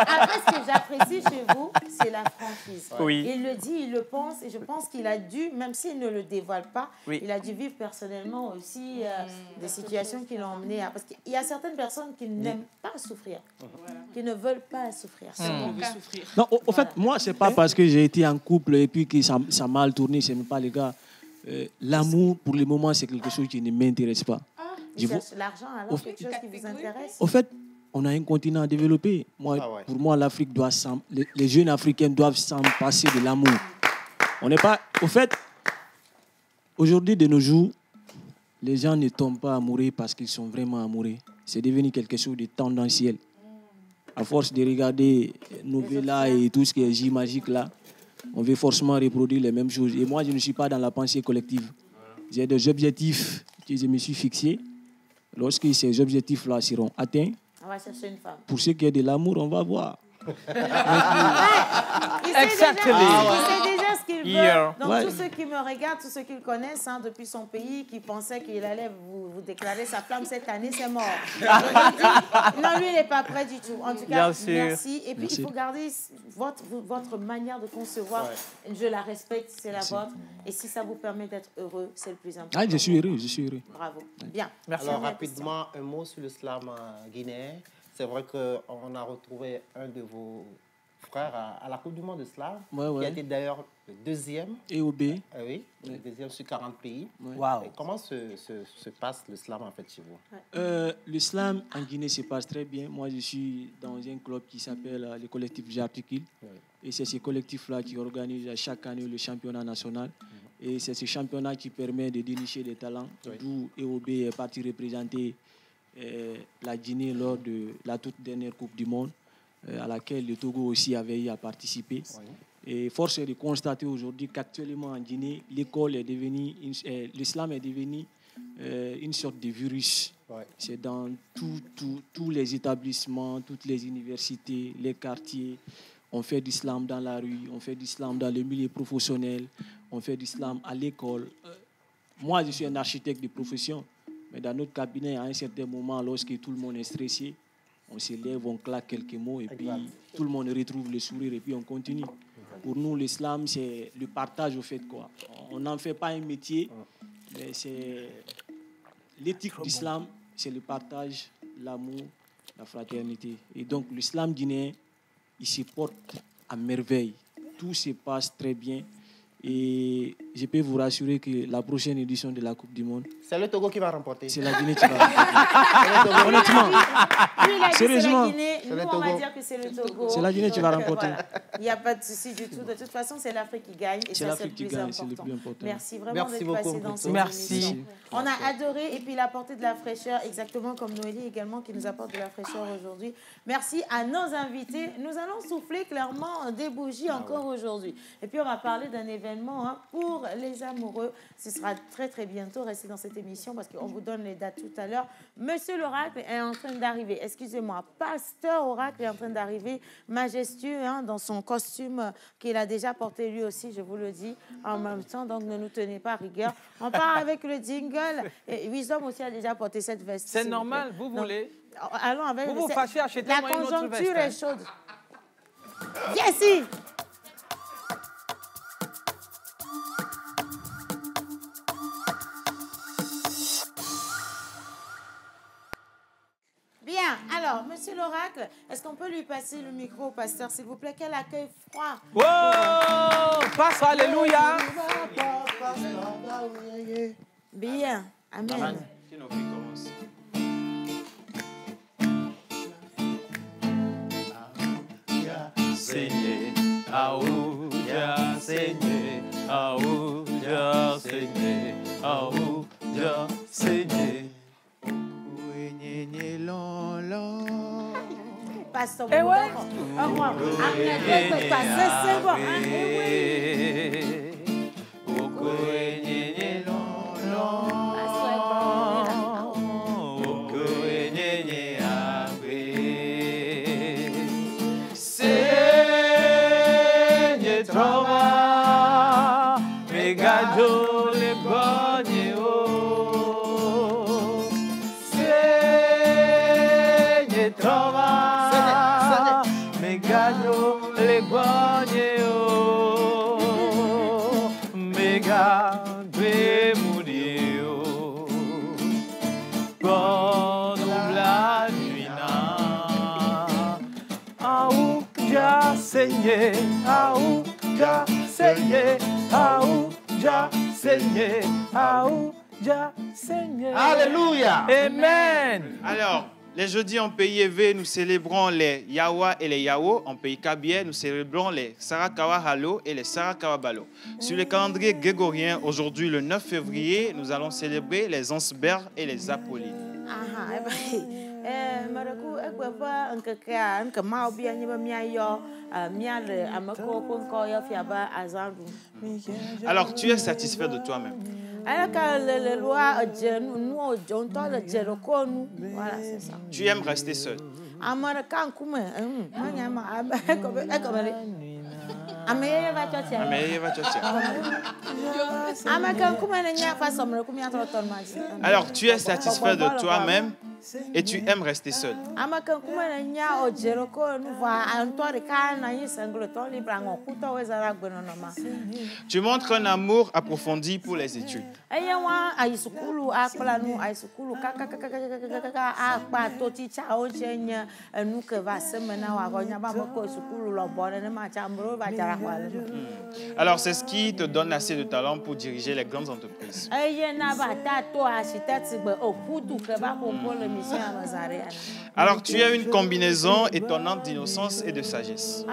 A: après, ce que j'apprécie chez vous, c'est la franchise.
D: Oui.
A: Il le dit, il le pense, et je pense qu'il a dû, même s'il ne le dévoile pas,
D: oui.
A: il a dû vivre personnellement aussi des situations qui l'ont emmené à... Parce qu'il y a certaines personnes qui n'aiment pas souffrir, qui ne veulent pas souffrir. C'est mon cas.
L: Non, au fait, moi, c'est pas parce que j'ai été en couple et puis que ça a mal tourné, c'est même pas les gars. L'amour, pour le moment, c'est quelque chose qui ne m'intéresse pas.
A: L'argent, alors, quelque chose qui vous intéresse?
L: Au fait, on a un continent à développer. Pour moi, l'Afrique doit les jeunes Africains doivent s'en passer de l'amour. On n'est pas... Au fait, aujourd'hui, de nos jours, les gens ne tombent pas amoureux parce qu'ils sont vraiment amoureux. C'est devenu quelque chose de tendanciel. À force de regarder Novella et tout ce qui est J magique là, on veut forcément reproduire les mêmes choses. Et moi, je ne suis pas dans la pensée collective. J'ai des objectifs que je me suis fixés. Lorsque ces objectifs-là seront atteints,
A: on va chercher une femme.
L: Pour ceux qui ont de l'amour, on va voir.
A: Il sait déjà ce qu'il veut. Donc, tous ceux qui me regardent, tous ceux qui le connaissent depuis son pays, qui pensaient qu'il allait vous déclarer sa flamme cette année, c'est mort. Non, lui, il n'est pas prêt du tout. En tout cas, merci. Et puis, il faut garder votre manière de concevoir. Je la respecte, c'est la vôtre. Et si ça vous permet d'être heureux, c'est le plus important.
L: Je suis heureux, je suis heureux.
A: Bravo. Bien.
K: Merci. Alors, rapidement, un mot sur le slam guinéen. C'est vrai qu'on a retrouvé un de vos frères à la Coupe du Monde de slam, qui a été d'ailleurs le deuxième.
L: EOB.
K: Oui, le deuxième sur 40 pays.
D: Wow.
K: Et comment se passe le slam en fait chez vous?
L: Le slam en Guinée se passe très bien. Moi, je suis dans un club qui s'appelle le collectif J'articule. Et c'est ce collectif-là qui organise chaque année le championnat national. Et c'est ce championnat qui permet de dénicher des talents, d'où EOB est parti représenter la Guinée lors de la toute dernière Coupe du Monde, à laquelle le Togo aussi avait eu à participer. Et force est de constater aujourd'hui qu'actuellement en Guinée, l'école est devenue, l'islam est devenu une sorte de virus. C'est dans tous les établissements, toutes les universités, les quartiers. On fait de l'islam dans la rue, on fait de l'islam dans le milieu professionnel, on fait de l'islam à l'école. Moi, je suis un architecte de profession. Mais dans notre cabinet, à un certain moment, lorsque tout le monde est stressé, on se lève, on claque quelques mots et puis tout le monde retrouve le sourire et puis on continue. Pour nous, l'islam, c'est le partage au fait, quoi. On n'en fait pas un métier, mais c'est l'éthique d'islam, c'est le partage, l'amour, la fraternité. Et donc, l'islam guinéen, il se porte à merveille. Tout se passe très bien. Et je peux vous rassurer que la prochaine édition de la Coupe du Monde,
K: c'est le Togo qui va remporter.
L: C'est la Guinée qui va remporter. Honnêtement.
A: Sérieusement. Nous, on va dire que c'est le Togo.
L: C'est la Guinée qui va remporter.
A: Il n'y a pas de souci du tout. De toute façon, c'est l'Afrique qui gagne. Et ça, c'est le plus important. Merci vraiment d'être passé dans cette émission. On a adoré. Et puis, il a apporté de la fraîcheur, exactement comme Noélie également, qui nous apporte de la fraîcheur aujourd'hui. Merci à nos invités. Nous allons souffler clairement des bougies encore aujourd'hui. Et puis, on va parler d'un événement pour les amoureux. Ce sera très, très bientôt. Restez dans cette émission parce qu'on vous donne les dates tout à l'heure. Monsieur l'Oracle est en train d'arriver. Excusez-moi, Pasteur Oracle est en train d'arriver, majestueux, dans son costume qu'il a déjà porté lui aussi, je vous le dis, en même temps. Donc, ne nous tenez pas rigueur. On part avec le jingle. Et Wisdom aussi a déjà porté cette veste.
D: C'est normal, vous voulez.
A: Allons avec
D: vous fâchez, achetez-moi une autre veste.
A: La conjoncture est chaude. Yes, Bien, alors, Monsieur l'Oracle, est-ce qu'on peut lui passer le micro au pasteur, s'il vous plaît? Quel accueil froid.
D: Wow! Passe, alléluia!
A: Bien, amen.
D: saigné, aou, ja saigné, aou, ja saigné.
A: Pasteur, eh ouais. C'est bon.
D: Saigné, aou, ja saigné, aou, ja saigné, aou, ja saigné.
K: Alléluia.
D: Amen.
B: Alors, les jeudis en pays élevé, nous célébrons les Yawa et les Yawo. En pays Kabier, nous célébrons les Sarakawa Halo et les Sarakawa Balo. Sur le calendrier grégorien, aujourd'hui, le 9 février, nous allons célébrer les Ansber et les Apollines. Alors, tu es satisfait de toi-même?
A: Voilà, c'est ça.
B: Tu aimes rester seul? Alors, tu es satisfait de toi-même et tu aimes rester seul. Tu montres un amour approfondi pour les études. Alors, c'est ce qui te donne assez de talent pour diriger les grandes entreprises. Alors, tu as une combinaison étonnante d'innocence et de sagesse.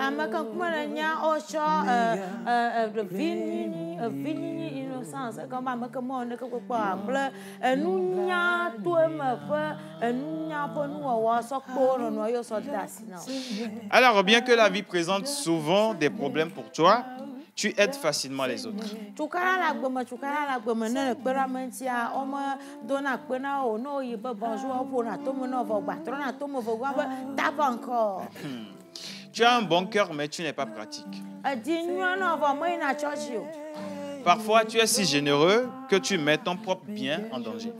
B: Alors, bien que la vie présente souvent des problèmes pour toi, tu aides facilement les autres. Tu as un bon cœur, mais tu n'es pas pratique. Parfois, tu es si généreux que tu mets ton propre bien en danger.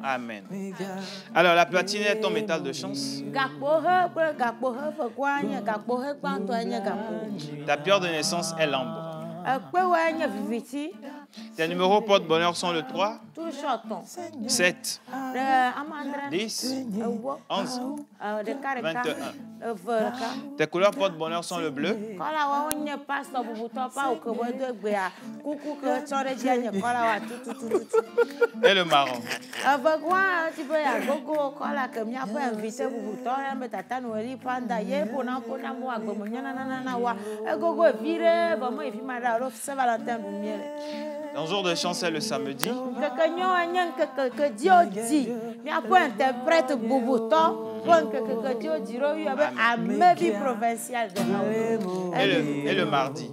B: Amen. Alors, la platine est ton métal de chance. Ta pierre de naissance est l'ambre. Tes numéros porte-bonheur sont le 3, 7, 10, 11, 21. Tes couleurs porte-bonheur sont le bleu, et le marron. Dans le jour de chance, c'est le samedi. Et le mardi.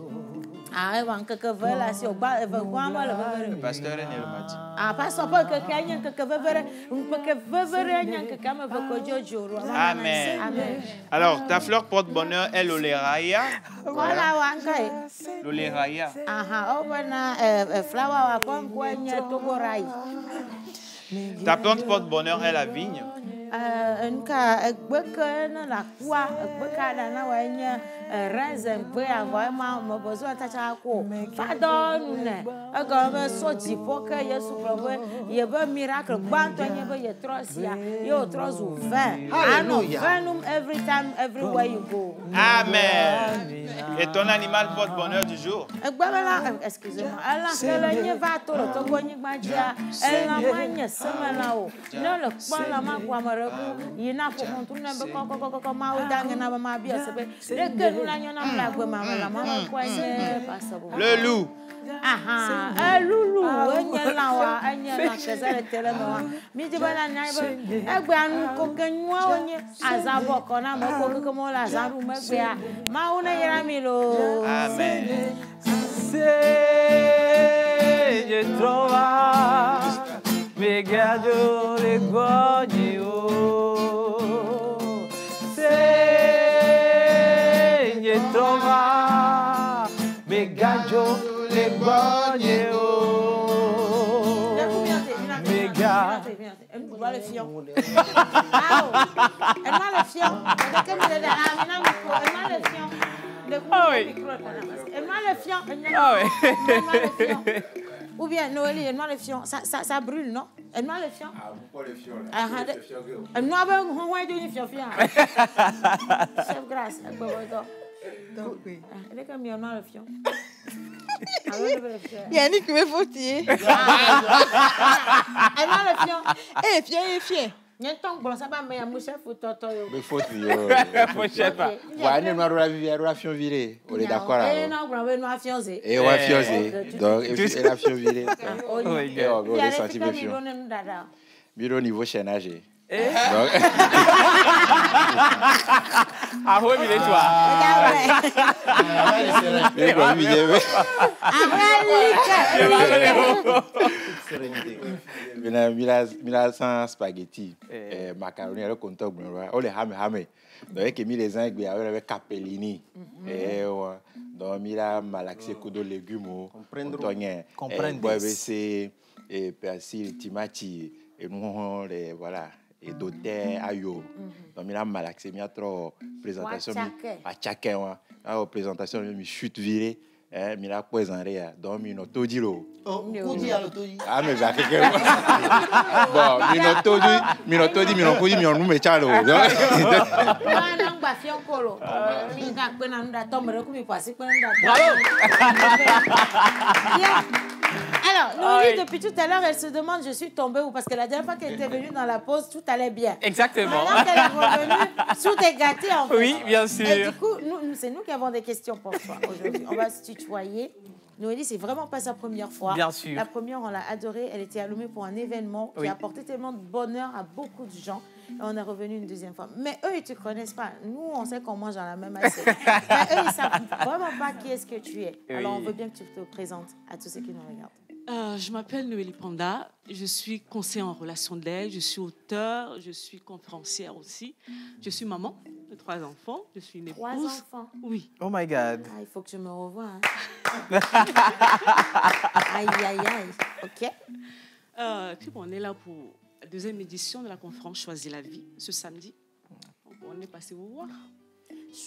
B: Le pasteur est né le mardi. Amen. Alors, ta fleur porte-bonheur est l'oleraya. L'oleraya. Ta plante porte-bonheur est la vigne.
A: nka egbe ke na la kua egbe ka da na wa nye raisin gbe avo ma mo bozo tacha ko fado nune ego be so jipo ke Yesu probe ye be miracle gbanto nye be ye trosia yo trozu 20 anum every time everywhere you go.
D: Amen. Et ton animal porte-bonheur du jour?
A: Excusez-moi. Elle n'y va tout le temps. Elle n'a pas de semaine là-haut. Non, le point là, ma quoi, ma recours. Il n'a pas contourné, mais quand ma ou dingue n'a pas ma bien, c'est vrai. Dès que nous l'avons la gueule, maman, quoi, c'est pas ça.
D: Le loup.
A: Ah, loulou, on y est là, on y est là, c'est ça le téléphone. Mais tu vas la naïve, et bien nous coquennois, on y est à Zabo, qu'on a mon coque comme on l'a zarou, mais bien, ma on est à Milo.
D: Amen. Je trouve, me gado le godio. Je trouve, me gado. Elle m'a le fion.
A: Ou bien Noélie, elle m'a le fion. Ça brûle, non? Elle m'a le fion.
B: Ah, pourquoi le fion?
A: Elle m'a le fion. Chef Grâce, elle peut voir. Elle est comme elle m'a le fion.
I: Yannick me faut-il.
A: Elle m'a le fion.
I: Eh, fier.
A: Il y a un temps que ça va me faire moucher pour toto.
B: Mais faut-il. Faut pas. Voilà, nous avons la fion virée. On est d'accord là.
A: Eh non, bravo, nous avons fiancé.
B: Et on a fiancé. Donc, et la fion virée. Et on va sentir le fion. Miro niveau chaînage. Donc.
D: Ah oui, mais toi.
B: Mila sans spaghetti, macaroni, le contour brun, on les hame. Donc, il les uns avec capellini. Donc, mila malaxé kudo légumes, comprendre, et persil, timati, et nous voilà. Et d'autres ayo donc il a malaxé il y a trop présentation à chacun à présentation mi chute virée il a présenté donc il n'a tout dit lo ah mais va quelque bon il n'a tout dit il n'a nous met chalo
A: alors, Noélie, depuis tout à l'heure, elle se demande, je suis tombée où? Parce que la dernière fois qu'elle était venue dans la pause, tout allait bien.
D: Exactement.
A: Maintenant qu'elle est revenue, tout est gâté en fait.
D: Oui, bien sûr.
A: Et du coup, c'est nous qui avons des questions pour toi aujourd'hui. On va se tutoyer. Noélie, c'est vraiment pas sa première fois.
D: Bien sûr.
A: La première, on l'a adorée. Elle était à Lomé pour un événement qui a apporté tellement de bonheur à beaucoup de gens. Et on est revenu une deuxième fois. Mais eux, ils ne te connaissent pas. Nous, on sait qu'on mange dans la même assiette. Mais eux, ils ne savent vraiment pas qui est-ce que tu es. Alors, on veut bien que tu te présentes à tous ceux qui nous regardent.
M: Je m'appelle Noélie Panda. Je suis conseillère en relations d'aide. Je suis auteure. Je suis conférencière aussi. Je suis maman de 3 enfants. Je suis une épouse.
A: 3 enfants?
M: Oui.
D: Oh my God.
A: Ah, il faut que je me revoie. Hein. Aïe, aïe, aïe. OK.
M: Puis bon, on est là pour la 2e édition de la conférence Choisis la vie, ce samedi. On est passé vous voir.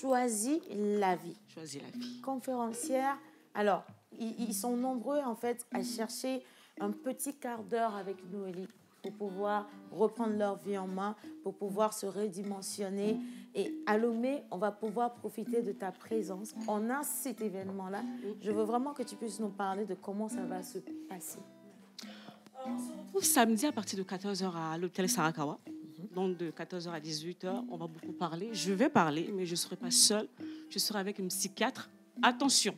A: Choisis la vie.
M: Choisis la vie.
A: Conférencière. Alors, ils sont nombreux en fait à chercher un petit quart d'heure avec Noélie pour pouvoir reprendre leur vie en main, pour pouvoir se redimensionner. Et à Lomé, on va pouvoir profiter de ta présence. On a cet événement-là. Je veux vraiment que tu puisses nous parler de comment ça va se passer.
M: On se retrouve samedi à partir de 14h à l'hôtel Sarakawa. Donc de 14h à 18h, on va beaucoup parler. Je vais parler, mais je ne serai pas seule. Je serai avec une psychiatre. Attention.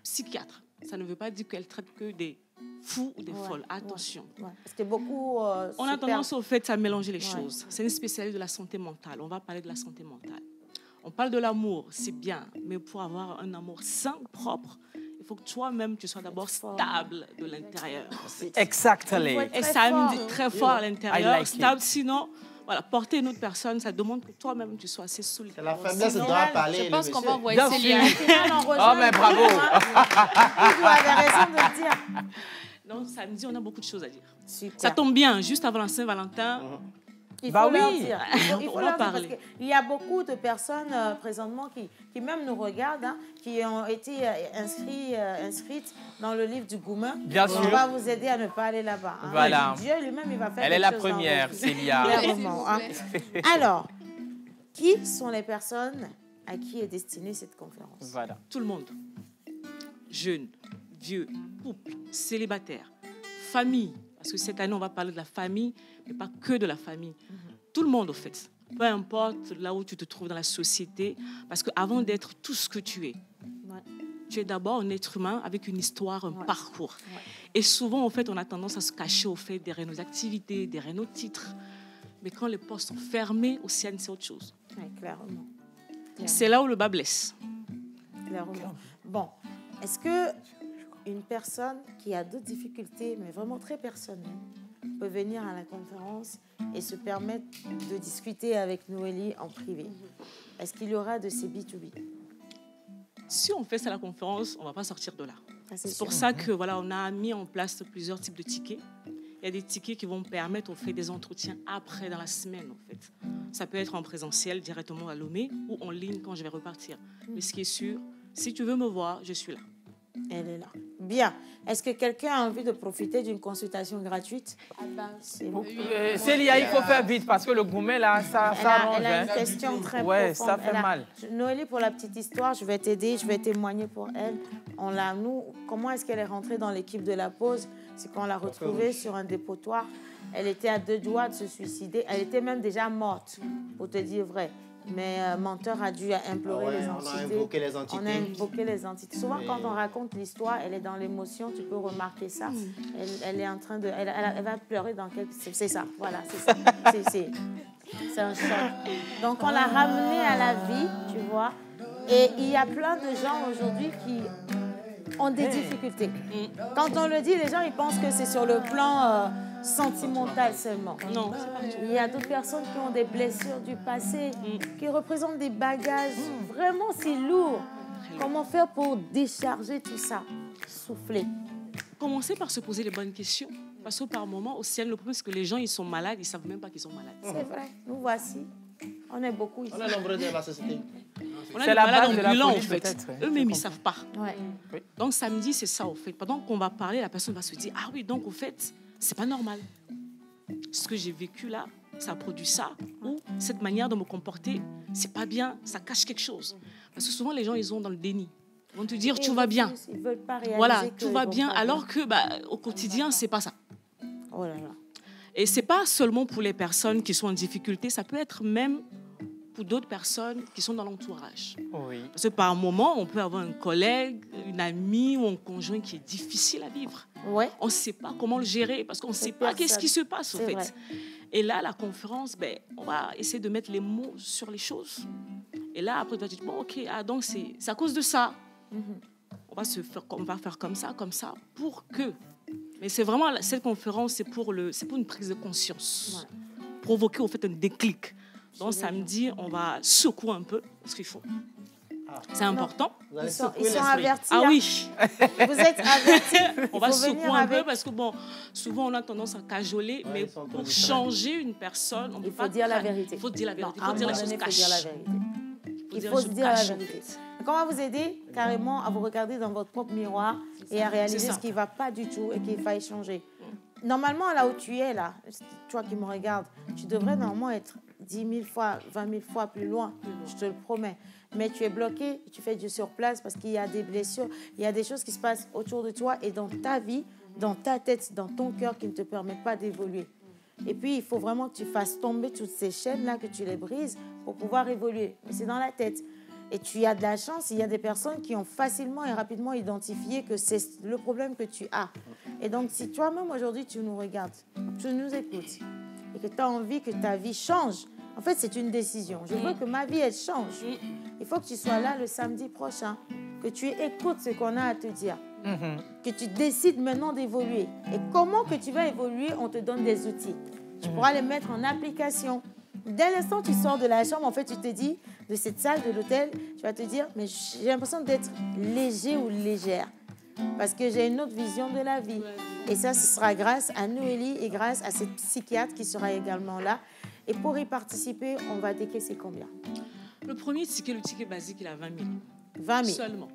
M: Psychiatre. Ça ne veut pas dire qu'elle traite que des fous ou des folles. Attention.
A: Ouais. Parce que beaucoup...
M: on a tendance au fait à mélanger les choses. C'est une spécialiste de la santé mentale. On va parler de la santé mentale. On parle de l'amour, c'est bien. Mais pour avoir un amour sain, propre, il faut que toi-même, tu sois d'abord stable de l'intérieur.
D: Exactement.
M: Et ça me dit très fort à l'intérieur. Stable, sinon... Voilà, porter une autre personne, ça demande que toi-même, tu sois assez solide.
K: C'est la faiblesse doit parler.
C: Je pense qu'on va envoyer
D: ces liens.
A: Oh, mais bravo. Vous avez raison de le dire.
M: Donc, samedi, on a beaucoup de choses à dire.
A: Super.
M: Ça tombe bien, juste avant la Saint-Valentin,
A: Il faut leur dire. Il faut leur dire parce qu'il y a beaucoup de personnes présentement qui même nous regardent, hein, qui ont été inscrites dans le livre du Goumen.
D: Bien sûr.
A: On va vous aider à ne pas aller là-bas. Hein.
D: Voilà.
A: Dieu lui-même, il va faire
D: Elle est la première, Célia.
A: Hein. Alors, qui sont les personnes à qui est destinée cette conférence?
D: Voilà.
M: Tout le monde. Jeunes, vieux, couple, célibataire, famille. Parce que cette année, on va parler de la famille, mais pas que de la famille. Tout le monde, au fait. Peu importe là où tu te trouves dans la société. Parce qu'avant d'être tout ce que tu es, tu es d'abord un être humain avec une histoire, un parcours. Et souvent, en fait, on a tendance à se cacher au fait derrière nos activités, derrière nos titres. Mais quand les postes sont fermés, au ciel, c'est autre chose.
A: Oui, clairement.
M: C'est là où le bas blesse.
A: Clairement. Bon, est-ce que une personne qui a d'autres difficultés, mais vraiment très personnelles, peut venir à la conférence et se permettre de discuter avec Noélie en privé? Est-ce qu'il y aura de ces B2B?
M: Si on fait ça à la conférence, on ne va pas sortir de là. C'est pour
A: sûr.
M: ça que voilà, on a mis en place plusieurs types de tickets. Il y a des tickets qui vont permettre, on fait des entretiens après, dans la semaine, en fait. Ça peut être en présentiel, directement à Lomé, ou en ligne quand je vais repartir. Mais ce qui est sûr, si tu veux me voir, je suis là.
A: Elle est là. Bien. Est-ce que quelqu'un a envie de profiter d'une consultation gratuite?
D: Célia, il faut faire vite parce que le Goumen, là, ça arrange.
A: Elle a une question très
D: profonde.
A: profonde.
D: Ça fait mal.
A: Noélie, pour la petite histoire, je vais t'aider, je vais témoigner pour elle. Comment est-ce qu'elle est rentrée dans l'équipe de la pause? C'est qu'on l'a retrouvée sur un dépotoir. Elle était à 2 doigts de se suicider. Elle était même déjà morte, pour te dire vrai. Mais Menteur a dû implorer les entités.
K: On a invoqué les entités.
A: On a invoqué les entités. Souvent, quand on raconte l'histoire, elle est dans l'émotion. Tu peux remarquer ça. Elle est en train de... Elle va pleurer dans quelques... C'est ça, voilà, c'est ça. C'est un choc. Donc, on l'a ramenée à la vie, tu vois. Et il y a plein de gens aujourd'hui qui ont des difficultés. Quand on le dit, les gens, ils pensent que c'est sur le plan... sentimental seulement.
M: Non.
A: Il y a d'autres personnes qui ont des blessures du passé, qui représentent des bagages. Vraiment, c'est lourd. Comment faire pour décharger tout ça? Souffler.
M: Commencez par se poser les bonnes questions. Parce que par moment, au ciel, le problème, c'est que les gens, ils sont malades, ils ne savent même pas qu'ils sont malades.
A: C'est vrai. Nous voici. On est beaucoup ici.
K: On est nombreux dans la société.
M: On a des malades ambulants, en fait.
A: Ouais.
M: Eux-mêmes, ils ne savent pas.
A: Ouais.
M: Donc, samedi, c'est ça, au fait. Pendant qu'on va parler, la personne va se dire, ah oui, donc, au fait, c'est pas normal. Ce que j'ai vécu là, ça produit ça. Ou cette manière de me comporter, c'est pas bien, ça cache quelque chose. Parce que souvent, les gens, ils sont dans le déni. Ils vont te dire, tout va bien.
A: Ils veulent pas réaliser
M: voilà,
A: que
M: tout va bien, alors que au quotidien, c'est pas ça.
A: Oh là là.
M: Et c'est pas seulement pour les personnes qui sont en difficulté, ça peut être même pour d'autres personnes qui sont dans l'entourage.
D: Oui.
M: Parce que par moment, on peut avoir un collègue, une amie ou un conjoint qui est difficile à vivre.
A: Ouais.
M: On ne sait pas comment le gérer parce qu'on ne sait pas qu'est-ce qui se passe, en fait.
A: Vrai.
M: Et là, la conférence, on va essayer de mettre les mots sur les choses. Et là, après, tu vas te dire, bon, OK, donc c'est à cause de ça. On va faire comme ça, pour que... Mais c'est vraiment, cette conférence, c'est pour une prise de conscience. Ouais. Provoquer, au fait, un déclic. Donc, samedi, on va secouer un peu ce qu'il faut. C'est important.
A: Ils sont avertis.
M: Ah oui.
A: Vous êtes avertis.
M: On va secouer un peu parce que, souvent, on a tendance à cajoler. Mais pour changer une personne,
A: il faut dire la vérité.
M: Il faut dire la vérité. Il faut dire les choses cachées.
A: Il faut se dire la vérité. Comment vous aider carrément à vous regarder dans votre propre miroir et à réaliser ce qui ne va pas du tout et qu'il faille changer. Normalement, là où tu es, là, toi qui me regardes, tu devrais normalement être 10 000 fois, 20 000 fois plus loin, je te le promets. Mais tu es bloqué, tu fais du surplace parce qu'il y a des blessures, il y a des choses qui se passent autour de toi et dans ta vie, dans ta tête, dans ton cœur qui ne te permettent pas d'évoluer. Et puis, il faut vraiment que tu fasses tomber toutes ces chaînes-là, que tu les brises pour pouvoir évoluer. Mais c'est dans la tête. Et tu as de la chance, il y a des personnes qui ont facilement et rapidement identifié que c'est le problème que tu as. Et donc, si toi-même aujourd'hui, tu nous regardes, tu nous écoutes et que tu as envie que ta vie change, en fait, c'est une décision. Je veux que ma vie, elle change. Il faut que tu sois là le samedi prochain, que tu écoutes ce qu'on a à te dire, que tu décides maintenant d'évoluer. Et comment que tu vas évoluer, on te donne des outils. Tu pourras les mettre en application. Dès l'instant où tu sors de la chambre, en fait, tu te dis, de cette salle de l'hôtel, tu vas te dire, mais j'ai l'impression d'être léger ou légère. Parce que j'ai une autre vision de la vie. Et ça, ce sera grâce à Noélie et grâce à cette psychiatre qui sera également là. Et pour y participer, on va décaisser combien?
M: Le premier ticket, le ticket basique, il a 20 000.
A: 20 000
M: seulement.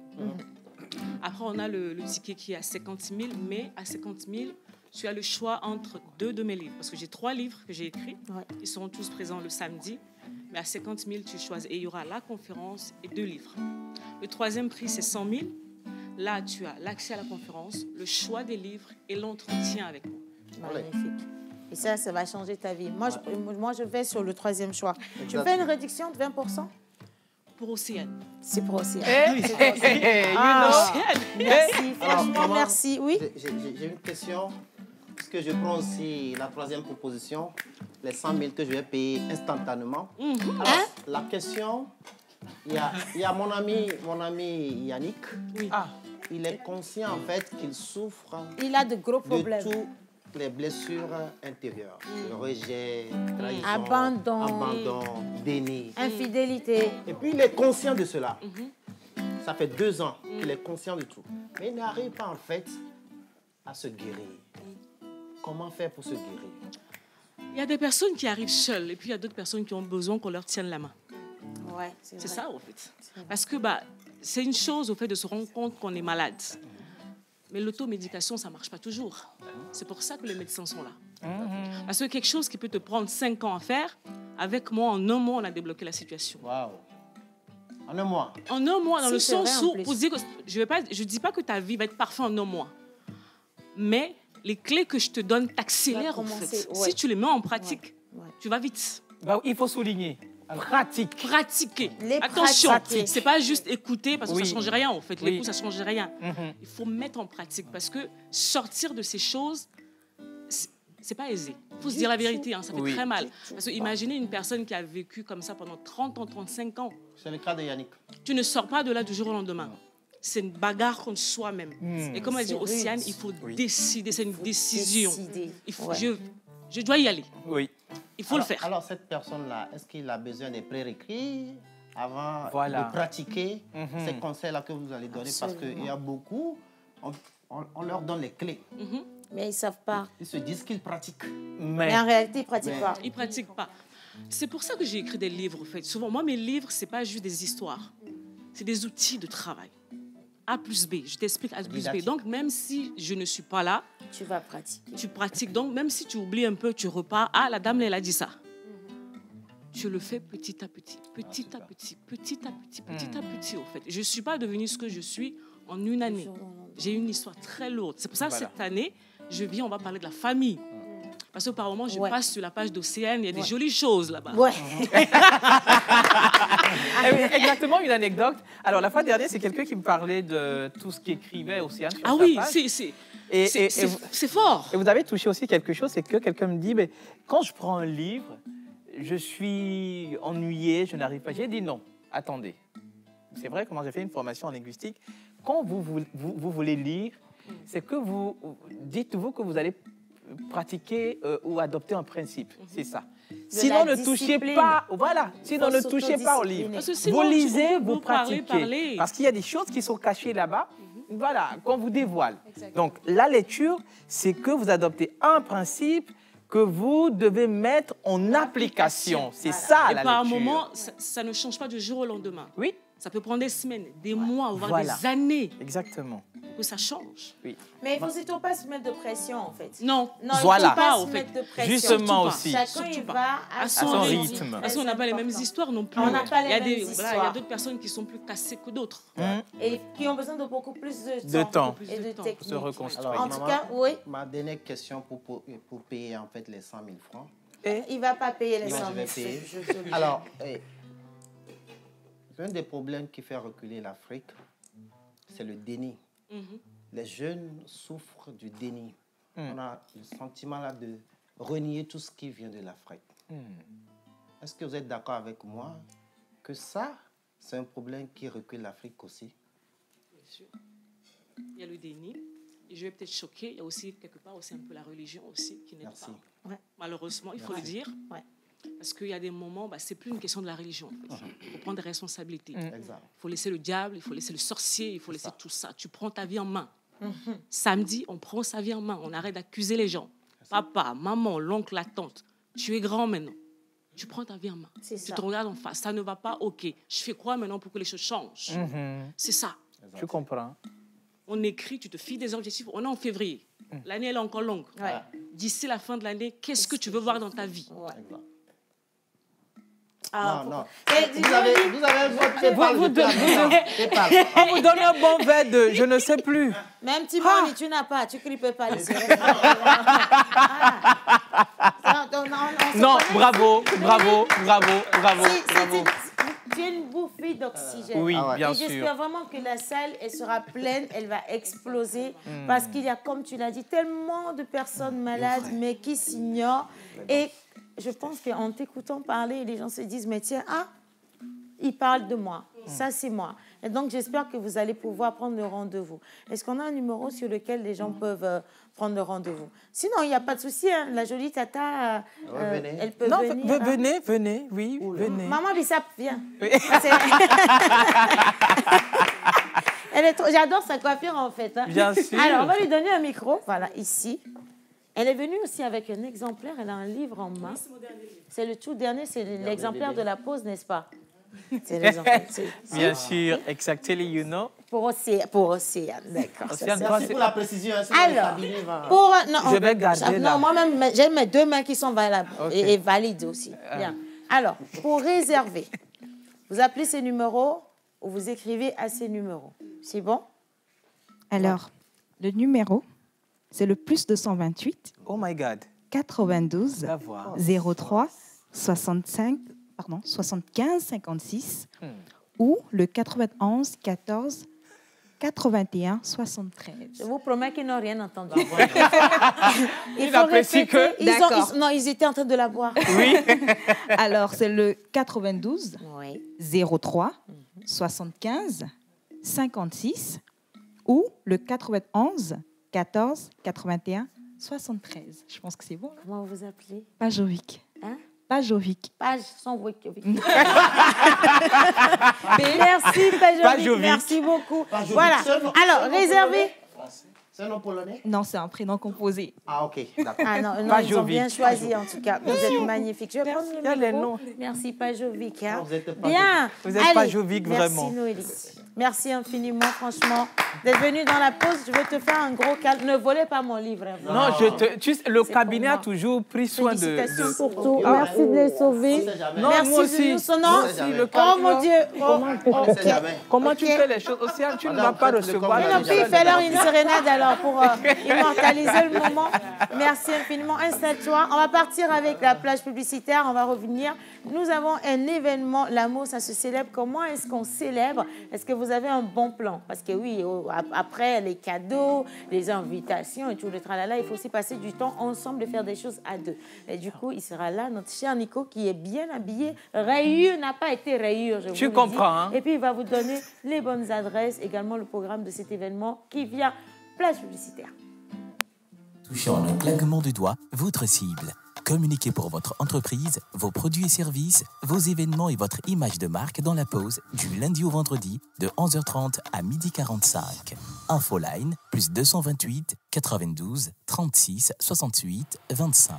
M: Après, on a le ticket qui est à 50 000, mais à 50 000, tu as le choix entre 2 de mes livres. Parce que j'ai 3 livres que j'ai écrits. Ils seront tous présents le samedi. Mais à 50 000, tu choisis. Et il y aura la conférence et 2 livres. Le troisième prix, c'est 100 000. Là, tu as l'accès à la conférence, le choix des livres et l'entretien avec moi.
A: Magnifique. Et ça va changer ta vie. Moi, je vais sur le troisième choix. Tu fais une réduction de 20%?
M: Pour Océane.
A: C'est pour Océane.
K: Merci,
A: franchement, merci. Oui.
K: J'ai une question. Est-ce que je prends aussi la troisième proposition, les 100 000 que je vais payer instantanément? Alors, la question, il y a mon ami Yannick.
M: Oui.
K: Il est conscient en fait qu'il souffre.
A: Il a de gros problèmes.
K: De toutes les blessures intérieures. Le rejet, trahison,
A: abandon,
K: déni,
A: infidélité.
K: Et puis il est conscient de cela. Ça fait 2 ans qu'il est conscient de tout. Mais il n'arrive pas en fait à se guérir. Comment faire pour se guérir?
M: Il y a des personnes qui arrivent seules et puis il y a d'autres personnes qui ont besoin qu'on leur tienne la main.
A: Ouais,
M: c'est ça, au fait. Parce que c'est une chose, au fait, de se rendre compte qu'on est malade. Mais l'automédication, ça ne marche pas toujours. C'est pour ça que les médecins sont là. Parce que quelque chose qui peut te prendre 5 ans à faire, avec moi, en 1 mois, on a débloqué la situation.
K: Waouh! En 1 mois?
M: En 1 mois, dans le sens où, pour dire que je ne dis pas que ta vie va être parfaite en 1 mois. Mais les clés que je te donne t'accélèrent, en fait. Si tu les mets en pratique, tu vas vite.
D: Il faut souligner.
M: Pratiquer. Attention, c'est pas juste écouter parce que ça change rien en fait. L'écoute, ça change rien. Il faut mettre en pratique parce que sortir de ces choses, c'est pas aisé. Il faut se dire la vérité, ça fait très mal. Parce que imaginez une personne qui a vécu comme ça pendant 30 ans, 35 ans.
K: C'est le cas de Yannick.
M: Tu ne sors pas de là du jour au lendemain. C'est une bagarre contre soi-même. Et comme a dit Océane, il faut décider. C'est une décision. Il faut, je dois y aller.
D: Oui.
M: Il faut le faire.
K: Alors, cette personne-là, est-ce qu'il a besoin des prérequis avant de pratiquer ces conseils-là que vous allez donner? Parce qu'il y a beaucoup, on leur donne les clés.
A: Mais ils ne savent pas.
K: Ils se disent qu'ils pratiquent.
A: Mais en réalité, ils ne pratiquent pas.
M: Ils ne pratiquent pas. C'est pour ça que j'ai écrit des livres, en fait. Souvent, moi, mes livres, ce n'est pas juste des histoires. C'est des outils de travail. A plus B. Je t'explique A plus B. Donc, même si je ne suis pas là,
A: tu vas pratiquer.
M: Tu pratiques. Donc, même si tu oublies un peu, tu repars. Ah, la dame, elle a dit ça. Je le fais petit à petit, petit à petit, au fait. Je ne suis pas devenue ce que je suis en 1 année. J'ai une histoire très lourde. C'est pour ça que cette année, on va parler de la famille. Parce que par moment, je passe sur la page d'Océane, il y a des jolies choses là-bas.
D: Exactement, une anecdote. Alors, la fois dernière, c'est quelqu'un qui me parlait de tout ce qu'écrivait Océane sur sa page.
M: C'est fort.
D: Et vous avez touché aussi quelque chose, c'est que quelqu'un me dit, mais quand je prends un livre, je suis ennuyé, je n'arrive pas. J'ai dit non, attendez. C'est vrai, comment j'ai fait une formation en linguistique. Quand vous voulez lire, c'est que dites-vous que vous allez pratiquer ou adopter un principe. C'est ça. Sinon, ne touchez pas. Voilà. Sinon, ne touchez pas au livre. Vous lisez, vous pratiquez. Parce qu'il y a des choses qui sont cachées là-bas. Voilà, qu'on vous dévoile. Exactement. Donc, la lecture, c'est que vous adoptez un principe que vous devez mettre en application. C'est ça, la lecture.
M: Et par moment, ça ne change pas du jour au lendemain.
D: Oui.
M: Ça peut prendre des semaines, des mois, voire des années.
D: Exactement.
M: Que ça change.
D: Oui.
A: Mais il ne faut surtout pas se mettre de pression, en fait.
M: Non,
A: il ne faut pas se mettre de pression.
D: Justement aussi.
A: Chacun il va à son rythme.
M: Parce qu'on n'a pas les mêmes histoires non plus.
A: On n'a pas les mêmes histoires.
M: Il y a d'autres personnes qui sont plus cassées que d'autres.
A: Et qui ont besoin de beaucoup plus de temps. Et de technique.
D: Se reconstruire.
A: En tout cas, oui.
K: Ma dernière question pour payer en fait les 100 000 francs.
A: Il ne va pas payer les 100 000 francs.
K: Alors, l'un des problèmes qui fait reculer l'Afrique, c'est le déni. Les jeunes souffrent du déni. On a le sentiment là de renier tout ce qui vient de l'Afrique. Est-ce que vous êtes d'accord avec moi que ça, c'est un problème qui recule l'Afrique aussi?
M: Bien sûr. Il y a le déni. Et je vais peut-être choquer. Il y a aussi, quelque part, aussi un peu la religion aussi qui n'est pas. Malheureusement, il faut le dire. Parce qu'il y a des moments, c'est plus une question de la religion. En fait. Il faut prendre des responsabilités. Il faut laisser le diable, il faut laisser le sorcier, il faut laisser tout ça. Tu prends ta vie en main. Samedi, on prend sa vie en main. On arrête d'accuser les gens. Papa, maman, l'oncle, la tante. Tu es grand maintenant. tu prends ta vie en main. Tu te regardes en face. Ça ne va pas, OK. Je fais quoi maintenant pour que les choses changent? C'est ça.
D: Tu comprends.
M: On écrit, tu te fies des objectifs. On est en février. L'année, elle est encore longue. D'ici la fin de l'année, qu'est-ce que tu veux voir dans ta vie?
K: Non. Vous avez
D: on vous donne un bon verre de je ne sais plus.
A: Même Timon, tu n'as pas, tu cries pas les
D: Non, bravo.
A: Tu es une bouffée d'oxygène.
D: Oui, bien sûr.
A: J'espère vraiment que la salle, elle sera pleine, elle va exploser. Parce qu'il y a, comme tu l'as dit, tellement de personnes malades, mais qui s'ignorent. Et je pense qu'en t'écoutant parler, les gens se disent, mais tiens, il parle de moi. Ça, c'est moi. Et donc, j'espère que vous allez pouvoir prendre le rendez-vous. Est-ce qu'on a un numéro sur lequel les gens peuvent prendre le rendez-vous? Sinon, il n'y a pas de souci. Hein. La jolie Tata, elle peut venir.
D: Venez.
A: Maman Bissap, viens. Oui. J'adore sa coiffure, en fait. Hein.
D: Bien sûr.
A: Alors, on va lui donner un micro. Voilà, ici. Elle est venue aussi avec un exemplaire. Elle a un livre en main. C'est le tout dernier. C'est l'exemplaire de la pause, n'est-ce pas? C'est l'exemplaire.
D: Bien sûr, exactly, you know.
A: Pour Océane, d'accord.
K: Merci pour la précision.
A: Alors,
D: je vais garder là.
A: Non, moi-même, j'ai mes 2 mains qui sont valables et valides aussi. Bien. Alors, pour réserver, vous appelez ces numéros ou vous écrivez à ces numéros. C'est bon?
N: Alors, le numéro, c'est le plus 228.
D: Oh my God.
N: 92 03 75 56 ou le 91 14 81 73.
A: Je vous promets qu'ils n'ont rien entendu.
D: Il apprécie que...
A: Ils étaient en train de la boire.
D: Oui.
N: Alors, c'est le 92 03 75 56 ou le 91 14 81 73. Je pense que c'est bon.
A: Comment vous vous appelez?
N: Pajovic.
A: Hein?
N: Pajovic.
A: Page sans Pajovic. Merci, Pajovic. Merci beaucoup. Pajovic. Voilà. Alors, réservez.
K: C'est un nom polonais?
N: Non, c'est un prénom composé.
K: Ah, ok. D'accord.
A: Ah non, ils ont bien choisi, en tout cas. Vous êtes magnifique. Je vais prendre le micro. Merci, Pajovic. Hein. Bien.
D: Vous êtes Pajovic, vraiment.
A: Merci, Noélie. Merci infiniment, franchement, d'être venu dans la pause. Je veux te faire un gros câlin. Ne volez pas mon livre. Hein,
D: non, le cabinet a toujours pris soin de...
A: Félicitations pour tout. Merci de les sauver.
D: Non,
A: merci
D: moi aussi.
A: de nous sonner. Oh mon Dieu.
D: Comment tu fais les choses? Océane, tu ne vas pas recevoir.
A: Non, puis fais-leur une sérénade alors pour immortaliser le moment. Merci infiniment. Installe-toi. On va partir avec la plage publicitaire. On va revenir. Nous avons un événement. L'amour, ça se célèbre. Comment est-ce qu'on célèbre? Est-ce que vous avez un bon plan? Parce que oui, après les cadeaux, les invitations et tout le tralala, il faut aussi passer du temps ensemble et faire des choses à deux. Et du coup, il sera là, notre cher Nico, qui est bien habillé. Rayure n'a pas été rayure, je vous le dis.
D: Tu comprends, hein?
A: Et puis, il va vous donner les bonnes adresses, également le programme de cet événement qui vient plage publicitaire.
O: Touchez en un claquement de doigts votre cible. Communiquez pour votre entreprise, vos produits et services, vos événements et votre image de marque dans la pause du lundi au vendredi de 11h30 à 12h45. Infoline plus 228 92 36 68 25.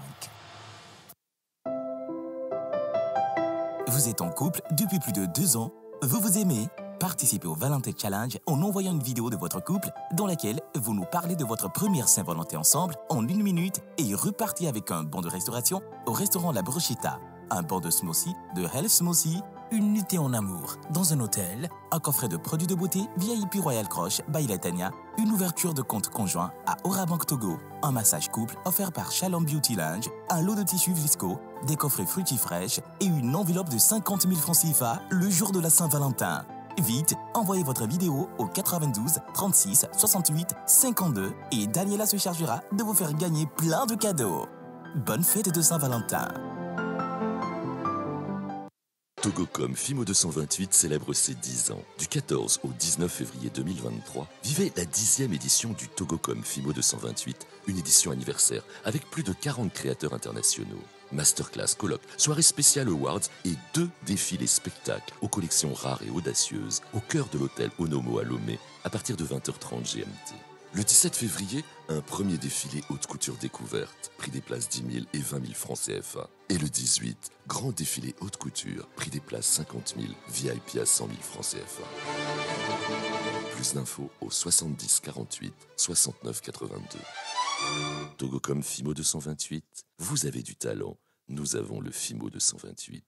O: Vous êtes en couple depuis plus de 2 ans, vous vous aimez? Participez au Valentin Challenge en envoyant une vidéo de votre couple dans laquelle vous nous parlez de votre première Saint-Valentin ensemble en 1 minute et repartez avec un bon de restauration au restaurant La Brochita, un bon de smoothie de Health Smoothie, une nuitée en amour dans un hôtel, un coffret de produits de beauté VIP Royal Croche by Latania, une ouverture de compte conjoint à Orabank Togo, un massage couple offert par Shalom Beauty Lounge, un lot de tissus Visco, des coffrets fruits fraîches et une enveloppe de 50 000 francs CFA le jour de la Saint-Valentin. Vite, envoyez votre vidéo au 92 36 68 52 et Daniela se chargera de vous faire gagner plein de cadeaux. Bonne fête de Saint-Valentin.
P: Togocom FIMO 228 célèbre ses 10 ans. Du 14 au 19 février 2023, vivez la 10e édition du Togocom FIMO 228, une édition anniversaire avec plus de 40 créateurs internationaux. Masterclass, colloques, soirées spéciales awards et 2 défilés spectacles aux collections rares et audacieuses au cœur de l'hôtel Onomo à Lomé à partir de 20h30 GMT. Le 17 février, un premier défilé haute couture découverte, prix des places 10 000 et 20 000 francs CFA. Et le 18, grand défilé haute couture, prix des places 50 000, VIP à 100 000 francs CFA. Plus d'infos au 70 48 69 82. Togocom Fimo 228, vous avez du talent, nous avons le Fimo 228.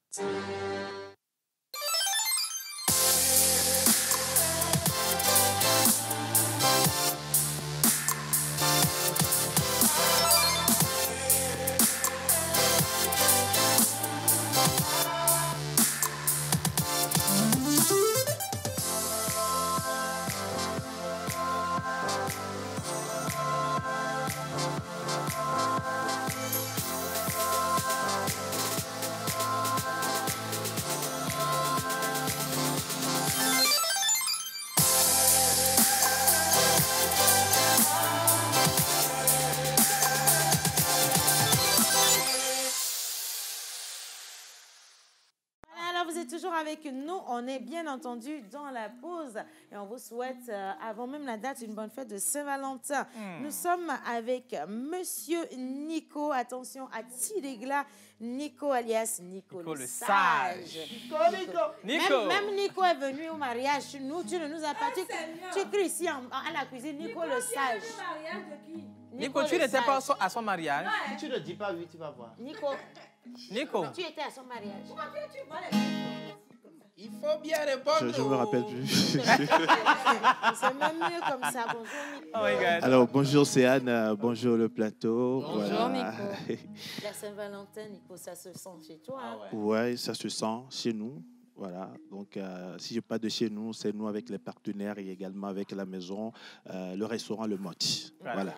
A: Toujours avec nous, on est bien entendu dans la pause et on vous souhaite avant même la date une bonne fête de Saint-Valentin. Nous sommes avec Monsieur Nico, attention à Tidegla, Nico alias Nico le sage. Nico. Même Nico est venu au mariage, nous, tu ne nous as pas, tu cries ici à la cuisine, Nico le sage.
D: Nico, tu n'étais pas à son mariage?
K: Si tu ne dis pas oui, tu vas voir.
A: Nico. Tu étais à son mariage.
D: Il faut bien répondre.
Q: Je ne me rappelle plus.
A: C'est même mieux comme ça. Bonjour Nico.
D: Oh my God.
Q: Alors bonjour Céane, bonjour le plateau.
A: Bonjour voilà. Nico. La Saint-Valentin, Nico, ça se sent chez toi. Hein?
Q: Ouais, ça se sent chez nous. Voilà, donc si je parle de chez nous, c'est nous avec les partenaires et également avec la maison, le restaurant Le Motte. Voilà.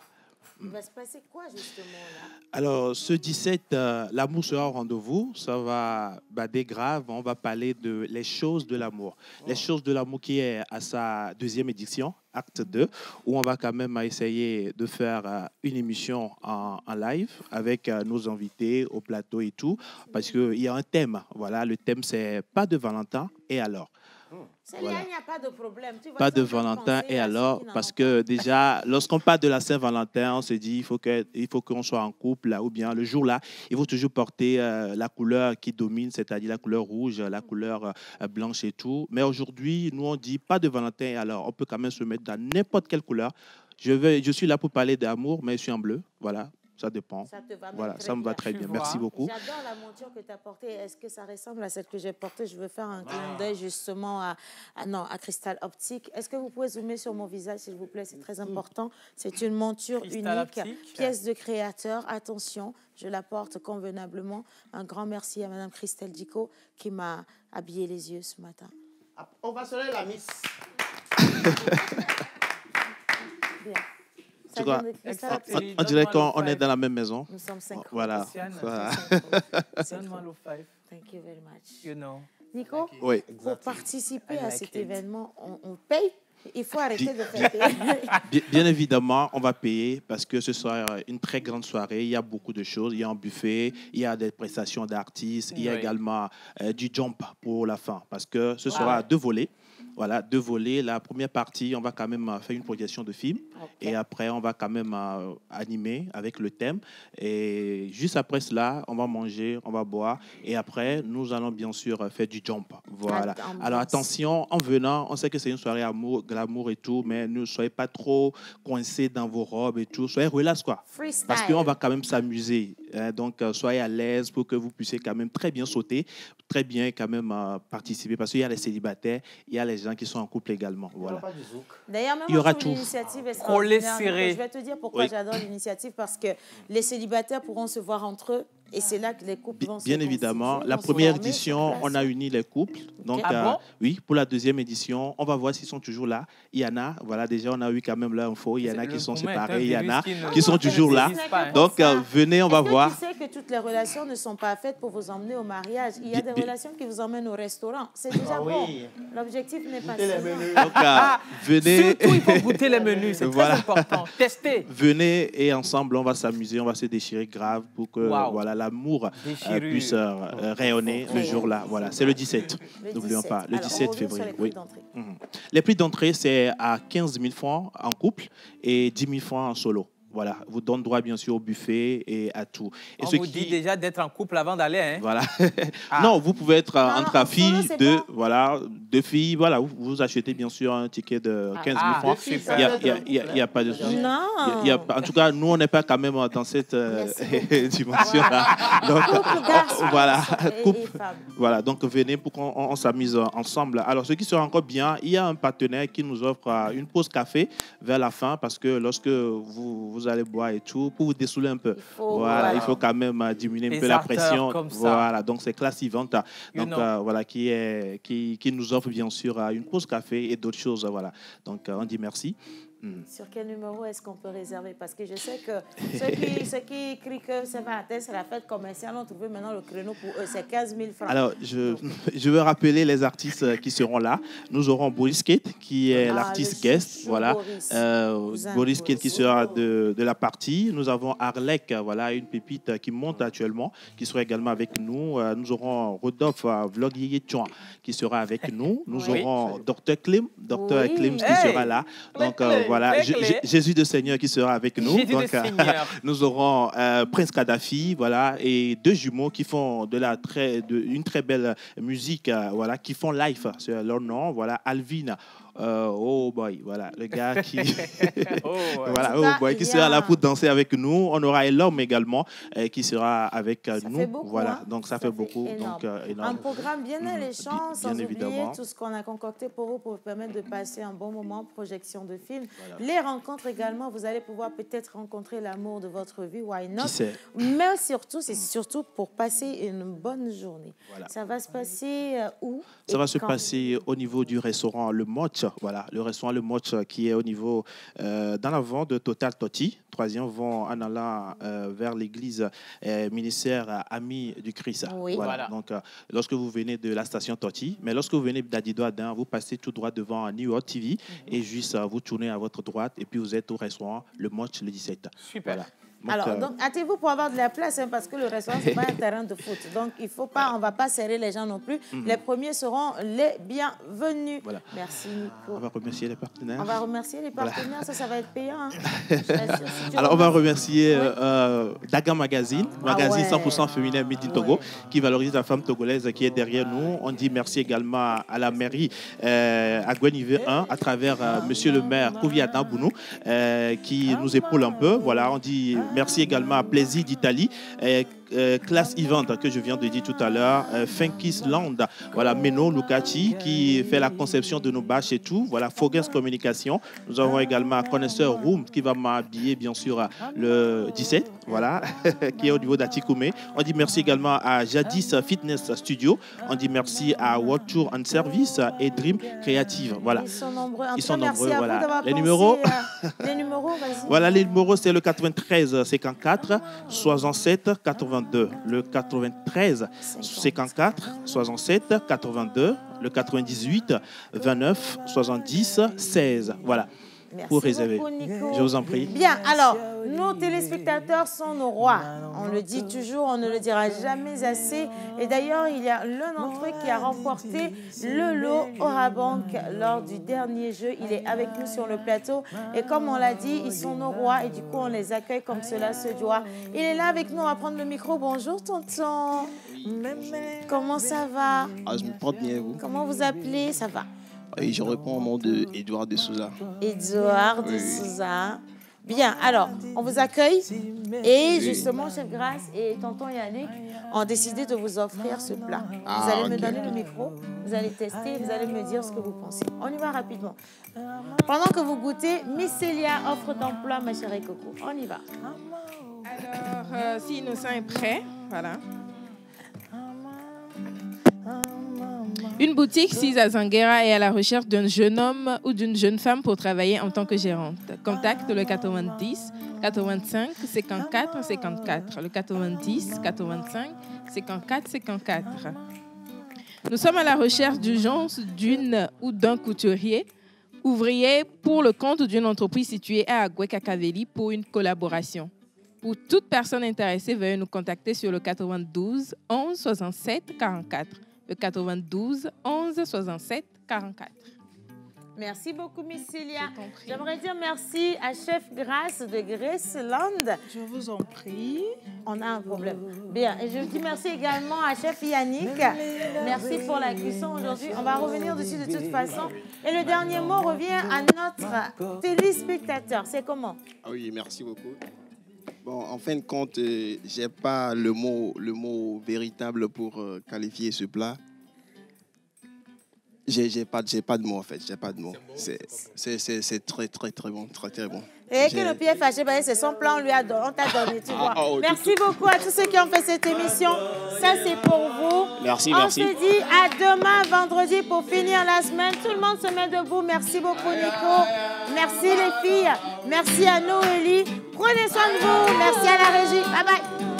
A: Il va se passer quoi justement là?
Q: Alors, ce 17, l'amour sera au rendez-vous. Ça va bader grave. On va parler de les choses de l'amour. Les choses de l'amour qui est à sa deuxième édition, acte 2, où on va quand même essayer de faire une émission en live avec nos invités au plateau et tout, parce qu'il y a un thème. Voilà, le thème, c'est pas de Valentin, et alors?
A: Voilà. Il n'y a pas de problème. Tu
Q: pas de Valentin et alors, parce que déjà, lorsqu'on parle de la Saint-Valentin, on se dit il faut qu'on soit en couple, là, ou bien le jour-là, il faut toujours porter la couleur qui domine, c'est-à-dire la couleur rouge, la couleur blanche et tout. Mais aujourd'hui, nous, on dit pas de Valentin et alors, on peut quand même se mettre dans n'importe quelle couleur. Je suis là pour parler d'amour, mais je suis en bleu, voilà. Ça dépend. Ça te va voilà, ça me va très bien. Merci beaucoup.
A: J'adore la monture que tu as portée. Est-ce que ça ressemble à celle que j'ai portée? Je veux faire un clin d'œil justement à Cristal Optique. Est-ce que vous pouvez zoomer sur mon visage, s'il vous plaît? C'est très important. C'est une monture
D: Cristal
A: unique,
D: Optique.
A: Pièce de créateur. Attention, je la porte convenablement. Un grand merci à Madame Christelle Dico qui m'a habillé les yeux ce matin.
K: On va sonner la miss.
A: Bien.
Q: On dirait qu'on est dans la même maison.
A: Nous sommes 5.
Q: Voilà.
A: Thank you very much.
D: You know.
A: Nico,
Q: oui.
A: Pour participer à cet événement, on paye? Il faut arrêter de fêter.
Q: Bien évidemment, on va payer parce que ce sera une très grande soirée. Il y a beaucoup de choses. Il y a un buffet, il y a des prestations d'artistes, il y a également du jump pour la fin parce que ce sera 2 volets. Voilà, 2 volets. La première partie, on va quand même faire une projection de film. Et après, on va quand même animer avec le thème. Et juste après cela, on va manger, on va boire. Et après, nous allons bien sûr faire du jump. Voilà. Alors attention, en venant, on sait que c'est une soirée amour, glamour et tout, mais ne soyez pas trop coincés dans vos robes et tout. Soyez relax, quoi.
A: Freestyle.
Q: Parce qu'on va quand même s'amuser. Hein, donc, soyez à l'aise pour que vous puissiez quand même très bien sauter, très bien quand même participer. Parce qu'il y a les célibataires, il y a les gens qui sont en couple également. Voilà.
A: D'ailleurs, même
Q: il y aura
A: tout. L'initiative extraordinaire. Je vais te dire pourquoi j'adore l'initiative, parce que les célibataires pourront se voir entre eux. Et c'est là que les couples vont se
Q: Bien évidemment. La première édition, on a uni les couples. Donc, oui, pour la deuxième édition, on va voir s'ils sont toujours là. Il y en a, voilà, déjà, on a eu quand même l'info. Il y en a qui sont séparés, il y en a qui sont toujours là. Donc, venez, on va voir.
A: Tu sais que toutes les relations ne sont pas faites pour vous emmener au mariage. Il y a des relations qui vous emmènent au restaurant. C'est déjà bon. L'objectif n'est pas ça.
Q: Donc, venez.
D: Surtout, il faut goûter les menus. C'est très important. Tester.
Q: Venez et ensemble, on va s'amuser, on va se déchirer grave pour que, voilà, l'amour puisse rayonner le jour-là. Voilà, c'est le 17. N'oublions pas, le 17 février. Oui. Les prix d'entrée, c'est à 15 000 francs en couple et 10 000 francs en solo. Voilà, vous donne droit bien sûr au buffet et à tout. Et
D: on vous dit déjà d'être en couple avant d'aller. Hein?
Q: Voilà. Non, vous pouvez être entre filles, deux filles. Voilà, vous achetez bien sûr un ticket de 15 000 francs. Il n'y a pas de souci.
A: Non.
Q: En tout cas, nous, on n'est pas quand même dans cette dimension-là. Donc, voilà, voilà, donc venez pour qu'on s'amuse ensemble. Alors, ce qui sera encore bien, il y a un partenaire qui nous offre une pause café vers la fin parce que lorsque vous allez boire et tout, pour vous dessouler un peu. Il faut quand même diminuer un peu la pression. Voilà, donc c'est Class Event, donc voilà, qui nous offre bien sûr une pause café et d'autres choses. Voilà, donc on dit merci.
A: Sur quel numéro est-ce qu'on peut réserver? Parce que je sais que ceux qui crient que Saint-Valentin, c'est la fête commerciale, on trouve maintenant le créneau pour eux, c'est 15 000 francs.
Q: Alors, je veux rappeler les artistes qui seront là. Nous aurons Boris Kate, qui est l'artiste guest. Voilà. Boris Kate qui sera de la partie. Nous avons Arlek, voilà, une pépite qui monte actuellement, qui sera également avec nous. Nous aurons Rodolphe Vlogier-Chouan, qui sera avec nous. Nous aurons Dr. Klim, qui sera là. Donc, voilà, Jésus de Seigneur qui sera avec nous. Donc, nous aurons Prince Kadhafi, voilà, et deux jumeaux qui font une très belle musique, voilà, qui font live sur leur nom, voilà, Alvin. Oh boy, voilà, le gars qui, qui sera là pour danser avec nous. On aura Elom également qui sera avec nous.
A: Beaucoup,
Q: voilà,
A: hein?
Q: donc ça fait beaucoup. Donc,
A: un programme bien alléchant, sans oublier tout ce qu'on a concocté pour vous permettre de passer un bon moment, projection de films. Voilà. Les rencontres également, vous allez pouvoir peut-être rencontrer l'amour de votre vie, why not? Mais surtout, c'est surtout pour passer une bonne journée. Voilà. Ça va se passer où?
Q: Ça va se passer au niveau du restaurant Le Moch. Voilà, le restaurant Le Moch qui est au niveau dans l'avant de Total Totti, 3e vont en allant vers l'église ministère Amis du Christ.
A: Oui.
Q: Voilà. Donc, lorsque vous venez de la station Totti, mais lorsque vous venez d'Adido-Adin, vous passez tout droit devant New York TV et juste vous tournez à votre droite et puis vous êtes au restaurant Le Moch le 17.
D: Super.
Q: Voilà.
A: Alors, donc, hâtez-vous pour avoir de la place, hein, parce que le restaurant, ce n'est pas un terrain de foot. Donc, il faut pas, on ne va pas serrer les gens non plus. Les premiers seront les bienvenus. Voilà. Merci, Nico.
Q: On va remercier les partenaires.
A: On va remercier les partenaires, voilà. Ça va être payant. Hein.
Q: Alors, on va remercier Daga Magazine, magazine 100% féminin Made in Togo, qui valorise la femme togolaise qui est derrière nous. On dit merci également à la mairie à Guenivé 1, à travers monsieur le maire Kouvi Bounou, qui nous épaule un peu. Voilà, on dit merci également à Plaisir d'Italie, Class Event que je viens de dire tout à l'heure, Funkis Land, voilà, Meno Lukachi qui fait la conception de nos bâches et tout. Voilà, Fogues Communication. Nous avons également Connaisseur Room qui va m'habiller bien sûr le 17, voilà, qui est au niveau d'Atikoumé. On dit merci également à Jadis Fitness Studio. On dit merci à World Tour and Service et Dream Creative. Voilà.
A: Ils sont nombreux.
Q: Voilà. Les numéros.
A: Les numéros, vas-y.
Q: Voilà, les numéros, c'est le 93 54 67 82. Le 93 54 67 82. Le 98 29 70 16. Voilà.
A: Merci
Q: pour réserver.
A: beaucoup, Nico.
Q: Je vous en prie.
A: Bien, alors, nos téléspectateurs sont nos rois. On le dit toujours, on ne le dira jamais assez. Et d'ailleurs, il y a l'un d'entre eux qui a remporté le lot Orabank lors du dernier jeu. Il est avec nous sur le plateau. Et comme on l'a dit, ils sont nos rois et du coup, on les accueille comme cela se doit. Il est là avec nous, on va prendre le micro. Bonjour, tonton. Comment ça va?
R: Je me porte bien, vous.
A: Comment vous appelez? Ça va?
R: Et je réponds au nom de Edouard de Souza.
A: Edouard de Souza. Bien, alors, on vous accueille. Et justement, Chef Grace et tonton Yannick ont décidé de vous offrir ce plat. Vous allez me donner le micro, vous allez tester, vous allez me dire ce que vous pensez. On y va rapidement. Pendant que vous goûtez, Miss Célia offre d'emploi, ma chérie Coco. On y va.
G: Alors, si Innocent est prêt, voilà. Une boutique, Sise à Zanguera, est à la recherche d'un jeune homme ou d'une jeune femme pour travailler en tant que gérante. Contacte le 90 85 54 54. Le 90 85 54 54. Nous sommes à la recherche d'urgence d'une ou d'un couturier ouvrier pour le compte d'une entreprise située à Agoué-Kakaveli pour une collaboration. Pour toute personne intéressée, veuillez nous contacter sur le 92 11 67 44. Le 92 11 67 44.
A: Merci beaucoup, Miss Célia. J'aimerais dire merci à Chef Grace de Graceland.
I: Je vous en prie.
A: On a un problème. Bien, et je dis merci également à Chef Yannick. Merci pour la cuisson aujourd'hui. On va revenir dessus de toute façon. Et le dernier mot revient à notre téléspectateur. C'est comment?
R: Ah oui, merci beaucoup. Bon, en fin de compte, j'ai pas le mot véritable pour qualifier ce plat. J'ai pas de mots en fait, j'ai pas de mots. C'est très bon, très bon.
A: Et que le pied est fâché, c'est son plan, on t'a donné, tu vois. Merci beaucoup à tous ceux qui ont fait cette émission. Ça, c'est pour vous.
R: Merci.
A: On se dit à demain, vendredi, pour finir la semaine. Tout le monde se met debout. Merci beaucoup, Nico. Merci les filles. Merci à Noélie. Prenez soin de vous. Merci à la régie. Bye bye.